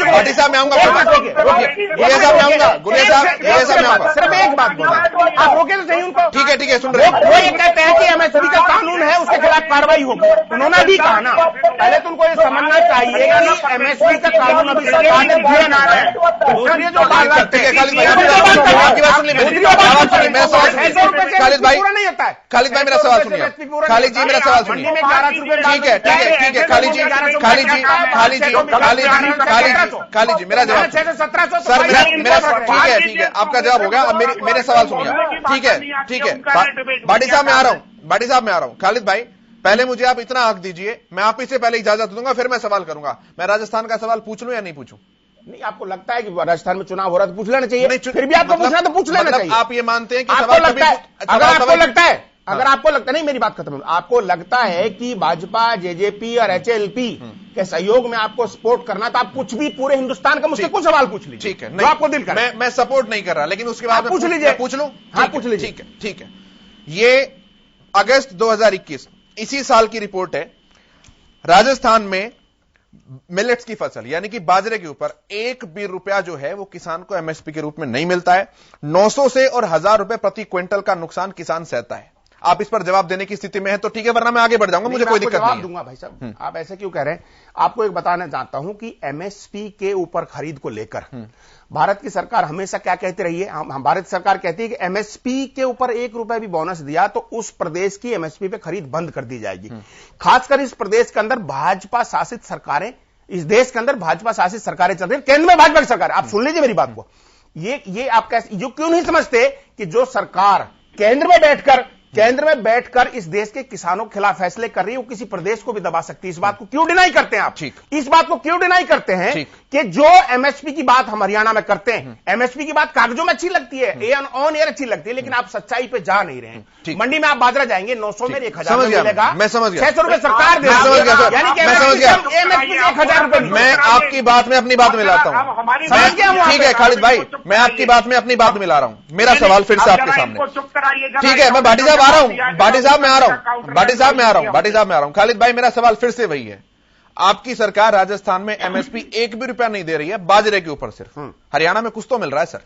भाटी साहब मैं आऊंगा, गुलिया साहब मैं आऊंगा, गुलिया साहब मैं आऊंगा, सिर्फ एक बात बोल, आप रोके तो सही उनको। ठीक है सुन रहे हैं। वो ये कहते हैं कि एमएसपी का कानून है, उसके खिलाफ कार्रवाई होगी। उन्होंने भी कहा ना, पहले तो उनको ये समझना चाहिए कि एमएसपी का कानून अभी सरकार ने दिया ना है। दूसरी जो बात करते हैं खालिद भाई, आपकी बात सुन ली, मेरा सवाल सुनिए। खालिद भाई मेरा सवाल सुनिए। खालिद जी मेरा सवाल सुनिए। ठीक है खालिद जी मेरा जवाब सर, मेरा ठीक है आपका जवाब होगा। अब मेरे सवाल सुनिए। ठीक है भाटी साहब मैं आ रहा हूं। खालिद भाई पहले मुझे आप इतना हक दीजिए, मैं आप इससे पहले इजाजत दूंगा, फिर मैं सवाल करूंगा। मैं राजस्थान का सवाल पूछ लूं या नहीं पूछूं? नहीं, आपको लगता है कि राजस्थान में चुनाव हो रहा है तो पूछ लेना चाहिए। नहीं, फिर भी आपको पूछना तो पूछ लेना चाहिए। आप ये मानते हैं कि आपको लगता है, अगर आपको लगता है नहीं, मेरी बात खत्म, आपको लगता है कि भाजपा, जेजेपी और एचएलपी के सहयोग में आपको सपोर्ट करना, तो आप कुछ भी पूरे हिंदुस्तान का मुझसे कुछ सवाल पूछ लीजिए। ठीक है, आपको दिल कर, मैं सपोर्ट नहीं कर रहा, लेकिन उसके बाद पूछ लीजिए। पूछ लूं? हाँ पूछ लीजिए। ठीक है। ये अगस्त 2021 इसी साल की रिपोर्ट है। राजस्थान में मिलेट्स की फसल यानी कि बाजरे के ऊपर 1 भी रुपया जो है वो किसान को एमएसपी के रूप में नहीं मिलता है। 900 से और 1000 रुपए प्रति क्विंटल का नुकसान किसान सहता है। आप इस पर जवाब देने की स्थिति में हैं तो ठीक है, वरना मैं आगे बढ़ जाऊंगा, मुझे कोई दिक्कत नहीं है। दूंगा भाई साहब, आप ऐसे क्यों कह रहे हैं? आपको एक बताना चाहता हूं कि एमएसपी के ऊपर खरीद को लेकर भारत की सरकार हमेशा क्या कहती रही है? हम भारत सरकार कहती है कि एमएसपी के ऊपर 1 रुपया भी बोनस दिया तो उस प्रदेश की एमएसपी पे खरीद बंद कर दी जाएगी। खासकर इस प्रदेश के अंदर भाजपा शासित सरकारें, इस देश के अंदर भाजपा शासित सरकारें चल रही है, केंद्र में भाजपा की सरकार। आप सुन लीजिए मेरी बात को, ये आप कैसे, जो क्यों नहीं समझते कि जो सरकार केंद्र में बैठकर इस देश के किसानों के खिलाफ फैसले कर रही है, वो किसी प्रदेश को भी दबा सकती है। इस बात को क्यों डिनाई करते हैं आप? इस बात को क्यों डिनाई करते हैं कि जो एमएसपी की बात हम हरियाणा में करते हैं, एमएसपी की बात कागजों में अच्छी लगती है, ऑन एयर अच्छी लगती है, लेकिन आप सच्चाई पे जा नहीं रहे हैं। मंडी में आप बाजरा जाएंगे 900 में 1000 मिलेगा, मैं समझ गया, 600 रुपए सरकार दे, यानी कि मैं समझ गया, एमएसपी 1000 रुपए। मैं आपकी बात में अपनी बात मिलाता हूं। ठीक है खालिद भाई, मैं आपकी बात में अपनी बात मिला रहा हूं। मेरा सवाल फिर से आपके सामने। ठीक है, मैं भाटी साहब आ रहा हूं, भाटी साहब मैं आ रहा हूं। खालिद भाई मेरा सवाल फिर से वही है। आपकी सरकार राजस्थान में एमएसपी 1 भी रुपया नहीं दे रही है बाजरे के ऊपर सिर्फ। हरियाणा में कुछ तो मिल रहा है सर।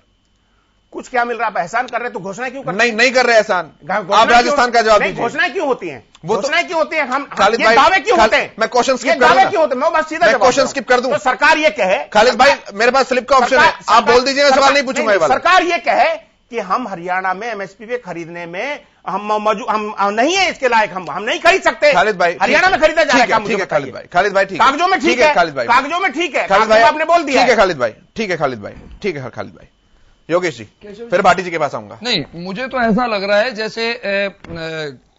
कुछ क्या मिल रहा है? एहसान कर रहे तो घोषणाएं क्यों कर रहे? नहीं कर रहे एहसान। आप राजस्थान का जवाब दीजिए। घोषणाएं क्यों होती हैं? घोषणाएं क्यों होती हैं? हम खालिद भाई दावे क्यों होते हैं? मैं क्वेश्चन स्किप कर क्यों होते हैं? मैं बस सीधा क्वेश्चन स्किप कर दूं। तो सरकार ये कहे, खालिद भाई मेरे पास स्लिप का ऑप्शन है, आप बोल दीजिए, मैं सवाल नहीं पूछूंगा। सरकार ये कहे कि हम हरियाणा में एमएसपी पे खरीदने में हम नहीं है इसके लायक, हम नहीं खरीद सकते। खालिद भाई हरियाणा में खरीदा जाएगा। ठीक है खालिद भाई, खालिद भाई ठीक है, कागजों में ठीक है, खालिद भाई कागजों में ठीक है, खालिद भाई आपने बोल दिया। ठीक है खालिद भाई, ठीक है खालिद भाई, ठीक है खालिद भाई। योगेश जी फिर भाटी जी के पास आऊंगा। नहीं, मुझे तो ऐसा लग रहा है जैसे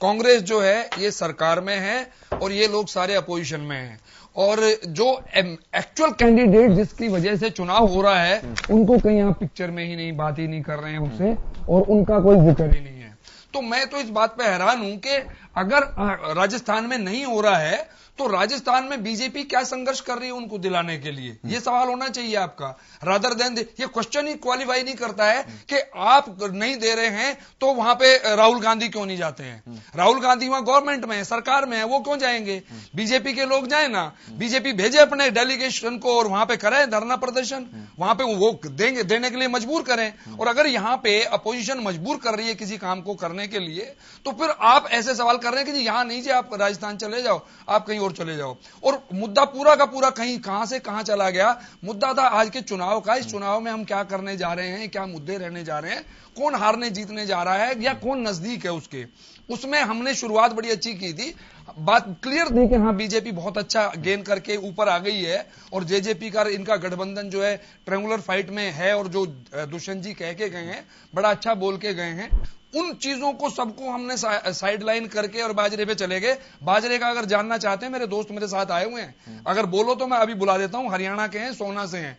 कांग्रेस जो है ये सरकार में है और ये लोग सारे अपोजिशन में हैं, और जो एक्चुअल कैंडिडेट जिसकी वजह से चुनाव हो रहा है उनको कहीं आप पिक्चर में ही नहीं, बात ही नहीं कर रहे हैं उससे, और उनका कोई जिक्र ही नहीं है। तो मैं तो इस बात पे हैरान हूं कि अगर राजस्थान में नहीं हो रहा है तो राजस्थान में बीजेपी क्या संघर्ष कर रही है उनको दिलाने के लिए, ये सवाल होना चाहिए आपका। रादर देन ये क्वेश्चन ही क्वालिफाई नहीं करता है कि आप नहीं दे रहे हैं तो वहां पे राहुल गांधी क्यों नहीं जाते हैं? राहुल गांधी वहां गवर्नमेंट में है, सरकार में है, वो क्यों जाएंगे? बीजेपी के लोग जाए ना, बीजेपी भेजे अपने डेलीगेशन को और वहां पे करें धरना प्रदर्शन, वहां पे वो देंगे, देने के लिए मजबूर करें। और अगर यहां पे अपोजिशन मजबूर कर रही है किसी काम को करने के लिए, तो फिर आप ऐसे सवाल कर रहे हैं कि जी यहां नहीं जी, आप राजस्थान चले जाओ, आप कहीं और चले जाओ। और मुद्दा पूरा का पूरा कहीं कहां से कहां चला गया। मुद्दा था आज के चुनाव का, इस चुनाव में हम क्या करने जा रहे हैं, क्या मुद्दे रहने जा रहे हैं, कौन हारने जीतने जा रहा है या कौन नजदीक है उसके, उसमें हमने शुरुआत बड़ी अच्छी की थी। बात क्लियर थी कि हाँ बीजेपी बहुत अच्छा गेन करके ऊपर आ गई है और जेजेपी का इनका गठबंधन जो है ट्रायंगुलर फाइट में है, और जो दुष्यंत जी कह के गए हैं बड़ा अच्छा बोल के गए हैं, उन चीजों को सबको हमने साइड लाइन करके और बाजरे पे चले गए। बाजरे का अगर जानना चाहते हैं, मेरे दोस्त मेरे साथ आए हुए हैं, अगर बोलो तो मैं अभी बुला देता हूं, हरियाणा के हैं, सोना से हैं,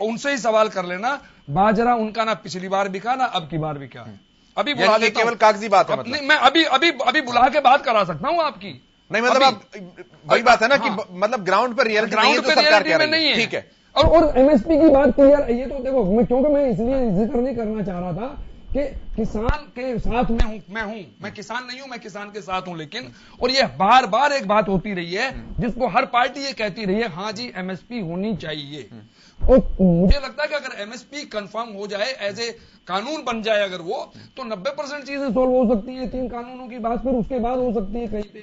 उनसे ही सवाल कर लेना। बाजरा उनका ना पिछली बार बिका ना अब की बार बिका, अभी बुला देता हूं। केवल कागजी बात है, मतलब मैं अभी बुला के बात करा सकता हूं आपकी। नहीं मतलब आप वही बात है ना कि मतलब ग्राउंड पर रियलिटी नहीं है जो सरकार कह रही है, ठीक है। और एमएसपी की बात क्लियर, ये तो देखो क्योंकि मैं इसलिए जिक्र नहीं करना चाह रहा था कि किसान के साथ मैं किसान नहीं हूं, मैं किसान के साथ हूं, लेकिन और ये बार बार एक बात होती रही है जिसको हर पार्टी ये कहती रही है, हाँ जी एमएसपी होनी चाहिए। और मुझे लगता है कि अगर एमएसपी कंफर्म हो जाए, एज ए कानून बन जाए अगर वो, तो 90% चीजें सोल्व हो सकती है। 3 कानूनों की बात फिर उसके बाद हो सकती है कहीं पे।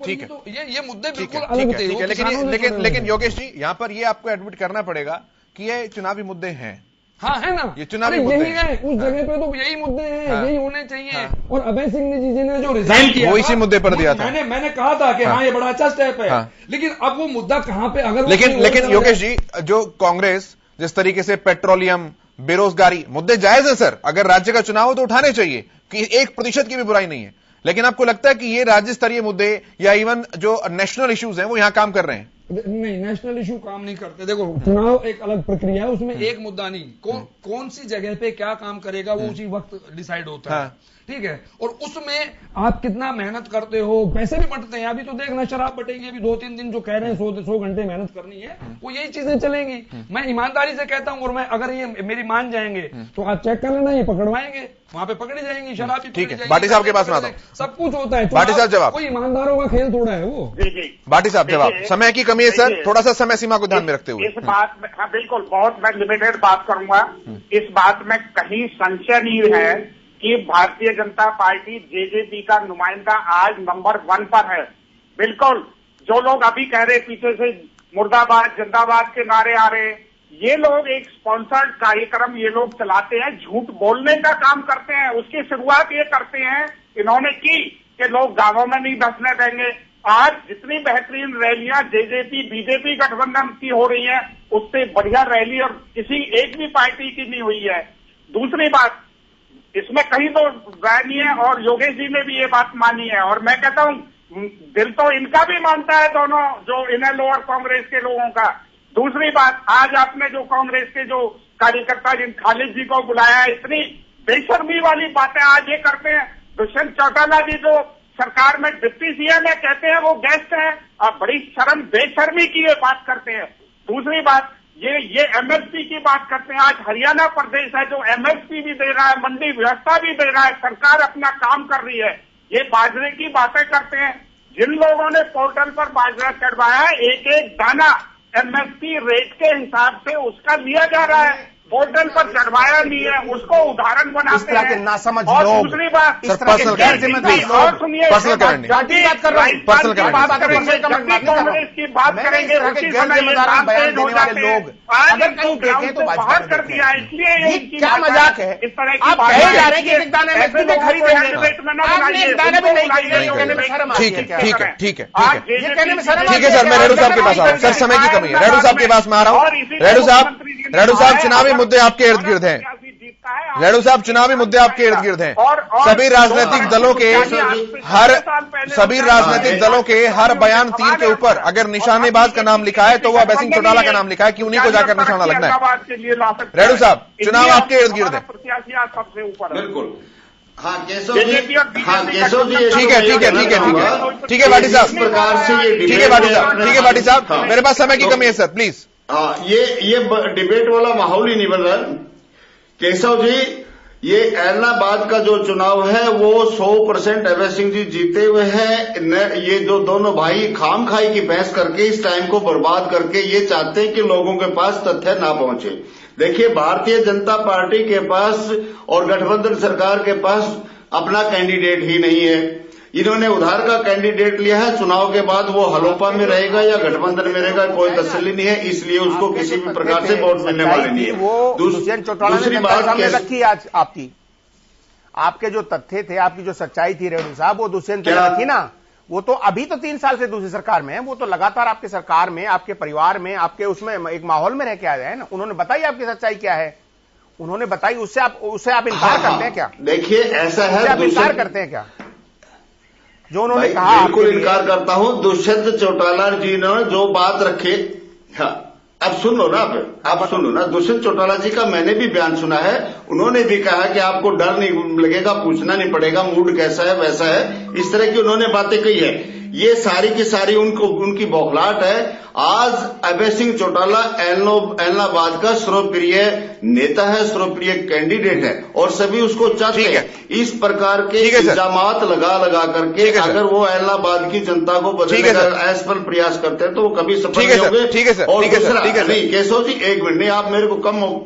ठीक है, तो ये मुद्दे बिल्कुल अलग थे। लेकिन योगेश जी यहाँ पर ये आपको एडमिट करना पड़ेगा कि ये चुनावी मुद्दे हैं। हाँ है ना, ये चुनावी मुद्दे यही है, उस जगह पे तो यही मुद्दे हैं, यही होने चाहिए। और अभय सिंह जी ने जो रिजाइन किया वो इसी मुद्दे पर दिया था। मैंने कहा था कि हाँ ये बड़ा अच्छा स्टेप है, लेकिन अब वो मुद्दा कहां पे, अगर लेकिन योगेश जी, जो कांग्रेस जिस तरीके से पेट्रोलियम, बेरोजगारी मुद्दे जायज है सर, अगर राज्य का चुनाव हो तो उठाने चाहिए, कि 1% की भी बुराई नहीं है, लेकिन आपको लगता है कि ये राज्य स्तरीय मुद्दे या इवन जो नेशनल इश्यूज हैं वो यहां काम कर रहे हैं? नहीं, नेशनल इशू काम नहीं करते। देखो चुनाव एक अलग प्रक्रिया है, उसमें एक मुद्दा नहीं, कौन सी जगह पे क्या काम करेगा वो उसी वक्त डिसाइड होता है, ठीक है। और उसमें आप कितना मेहनत करते हो, पैसे भी बंटते हैं। अभी तो देखना शराब बटेगी, अभी 2-3 दिन जो कह रहे हैं 100 घंटे मेहनत करनी है, वो यही चीजें चलेंगी। मैं ईमानदारी से कहता हूं, और मैं अगर ये मेरी मान जाएंगे तो आप चेक कर लेना, ये पकड़वाएंगे, वहां पे पकड़ी जाएंगी शराब। ठीक है, भाटी साहब के पास में आता हूं। सब कुछ होता है, भाटी साहब जवाब। कोई ईमानदारों का खेल थोड़ा है वो। भाटी साहब जवाब। समय की कमी है सर, थोड़ा सा समय सीमा को ध्यान में रखते हुए। इस बात में, हाँ बिल्कुल, बहुत मैं लिमिटेड बात करूंगा। इस बात में कहीं संशय नहीं है कि भारतीय जनता पार्टी जेजेपी का नुमाइंदा आज नंबर 1 पर है। बिल्कुल, जो लोग अभी कह रहे पीछे से मुर्दाबाद जिंदाबाद के नारे आ रहे, ये लोग एक स्पॉन्सर्ड कार्यक्रम ये लोग चलाते हैं, झूठ बोलने का काम करते हैं। उसकी शुरुआत ये करते हैं इन्होंने की कि लोग गांवों में नहीं बसने देंगे। आज जितनी बेहतरीन रैलियां जेजेपी बीजेपी गठबंधन की हो रही है, उससे बढ़िया रैली और किसी एक भी पार्टी की नहीं हुई है। दूसरी बात, इसमें कहीं तो राय नहीं है, और योगेश जी ने भी ये बात मानी है, और मैं कहता हूं दिल तो इनका भी मानता है, दोनों जो इनर लोअर कांग्रेस के लोगों का। दूसरी बात, आज आपने जो कांग्रेस के जो कार्यकर्ता जिन खालिद जी को बुलाया है, इतनी बेशर्मी वाली बातें आज ये करते हैं। दुष्यंत चौटाला जी जो सरकार में डिप्टी सीएम है, कहते हैं वो गेस्ट है, और बड़ी बेशर्मी की ये बात करते हैं। दूसरी बात, ये एमएसपी की बात करते हैं। आज हरियाणा प्रदेश है जो एमएसपी भी दे रहा है, मंडी व्यवस्था भी दे रहा है, सरकार अपना काम कर रही है। ये बाजरे की बातें करते हैं। जिन लोगों ने पोर्टल पर बाजरा चढ़वाया है, एक एक दाना एमएसपी रेट के हिसाब से उसका लिया जा रहा है, पोर्टल पर चढ़वाया नहीं है, उसको उदाहरण बनाते हैं। ना समझ और लोग, दूसरी बात, इस तरह के गैर जिम्मेदारी और सुनिए, पर्सनल करेंगे, पर्सनल की बात करेंगे, कांग्रेस की बात करेंगे, उसी समय ये बात तेज हो जाते हैं। आज इनको ग्राउंड से बाहर कर दिया है, इसलिए ये क्या मजाक है? इस तरह की आप बात कहे जा रहे हैं कि एक दाना एमएसपी में खरीदेंगे, आपने एक दाना भी नहीं खरीदेंगे। ठीक है, ठीक है, ठीक है, ये कहने में शर्म ठीक है सर, मैं रेणु साहब के पास आ रहा हूं। सर समय की कमी है, रेणु साहब के पास में आ रहा हूं। रेणु साहब चुनावी मुद्दे आपके इर्द गिर्द हैं। रेणु साहब चुनावी मुद्दे आपके इर्द गिर्द हैं। सभी राजनीतिक दलों के हर बयान तीर के ऊपर अगर निशानेबाज का नाम लिखा है तो वो अभय सिंह चौटाला का नाम लिखा है कि उन्हीं को जाकर निशाना लगना है। रेणु साहब, चुनाव आपके इर्द गिर्द है। सबसे ऊपर बिल्कुल। हाँ केशव जी, ठीक है, ठीक है, ठीक है, ठीक है, ठीक है भाटी साहब, इस प्रकार से ये ठीक है भाटी साहब, ठीक है भाटी साहब, मेरे पास समय की कमी है सर, प्लीज। हाँ, ये डिबेट वाला माहौल ही नहीं बन रहा। केशव जी, ये ऐलनाबाद का जो चुनाव है वो 100% अभय सिंह जी जीते हुए हैं। ये जो दोनों भाई खाम खाई की बहस करके इस टाइम को बर्बाद करके ये चाहते हैं कि लोगों के पास तथ्य ना पहुंचे। देखिए, भारतीय जनता पार्टी के पास और गठबंधन सरकार के पास अपना कैंडिडेट ही नहीं है। इन्होंने उधार का कैंडिडेट लिया है, चुनाव के बाद वो हलोपा में रहेगा या गठबंधन में रहेगा कोई तसल्ली नहीं है, इसलिए उसको किसी भी प्रकार से वोट मिलने वाले नहीं है। वो दुष्यंत चौटाला ने जनता के सामने रखी आज आपकी, आपके जो तथ्य थे, आपकी जो सच्चाई थी रेणु साहब, वो दुष्यंत ने रखी ना। वो तो अभी तो 3 साल से दूसरी सरकार में है, वो तो लगातार आपके सरकार में, आपके परिवार में, आपके उसमें एक माहौल में रह के आए हैं ना। उन्होंने बताई आपकी सच्चाई क्या है, उन्होंने बताई, उससे आप इनकार करते हैं क्या? देखिए ऐसा है, आप इनकार करते हैं क्या जो उन्होंने कहा? बिल्कुल इनकार करता हूं। दुष्यंत चौटाला जी ने जो बात रखे, हाँ अब सुन लो ना, आप सुन लो ना। दुष्यंत चौटाला जी का मैंने भी बयान सुना है, उन्होंने भी कहा कि आपको डर नहीं लगेगा, पूछना नहीं पड़ेगा, मूड कैसा है वैसा है, इस तरह की उन्होंने बातें कही है। ये सारी की सारी उनकी बौखलाहट है। आज अभय सिंह चौटाला एलनाबाद का सर्वप्रिय नेता है, सर्वप्रिय कैंडिडेट है और सभी उसको चाहते हैं। इस प्रकार के इल्जामात लगा करके अगर वो एलनाबाद की जनता को बदलने का असफल प्रयास करते हैं तो वो कभी सफल नहीं होंगे। और दूसरा नहीं, केशव जी 1 मिनट नहीं, आप मेरे को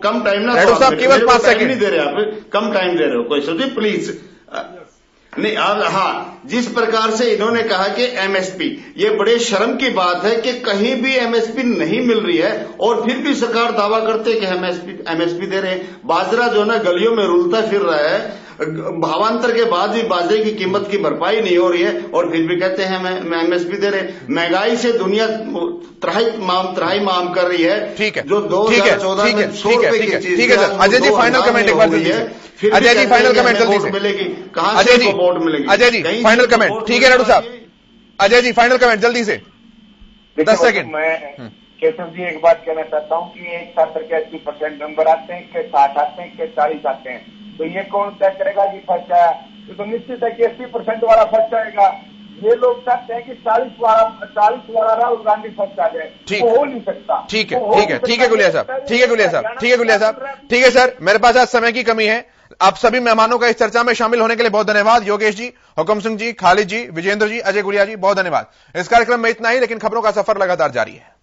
कम टाइम ना, केवल 5 सेकंड नहीं दे रहे, आप कम टाइम दे रहे हो केशव जी प्लीज। नहीं हाँ, जिस प्रकार से इन्होंने कहा कि एमएसपी, ये बड़े शर्म की बात है कि कहीं भी एमएसपी नहीं मिल रही है और फिर भी सरकार दावा करते है कि एमएसपी दे रहे हैं। बाजरा जो है गलियों में रुलता फिर रहा है, भावांतर के बाद भी बाजरे की कीमत की भरपाई नहीं हो रही है और फिर भी कहते हैं मैं एमएसपी दे रहे। महंगाई से दुनिया त्राही माम कर रही है। ठीक है, जो 2014 में 100 रुपए की चीज, ठीक है sir. Ajay ji final comment एक बार जल्दी से, अजय जी फाइनल कमेंट जल्दी से मिलेगी, कहां से वोट मिलेगी? Ajay ji final comment. ठीक है रेणु साहब, अजय जी फाइनल कमेंट जल्दी से 10 सेकंड। मैं केशव जी एक बात कहना चाहता हूँ कि एक छात्र के 80% नंबर आते हैं, के 60 आते हैं, के 40 आते हैं, तो ये कौन तय करेगा कि फर्स्ट आया? तो निश्चित है कि 80% वाला फर्स्ट आएगा। ये लोग चाहते हैं कि 40 वाला राहुल गांधी फर्स्ट आ जाए, वो हो नहीं सकता। ठीक है गुलिया साहब, ठीक है गुलिया साहब, ठीक है सर। मेरे पास आज समय की कमी है। आप सभी मेहमानों का इस चर्चा में शामिल होने के लिए बहुत धन्यवाद। योगेश जी, हुकम सिंह जी, खालिद जी, विजेंद्र जी, अजय गुलिया जी, बहुत धन्यवाद। इस कार्यक्रम में इतना ही, लेकिन खबरों का सफर लगातार जारी है।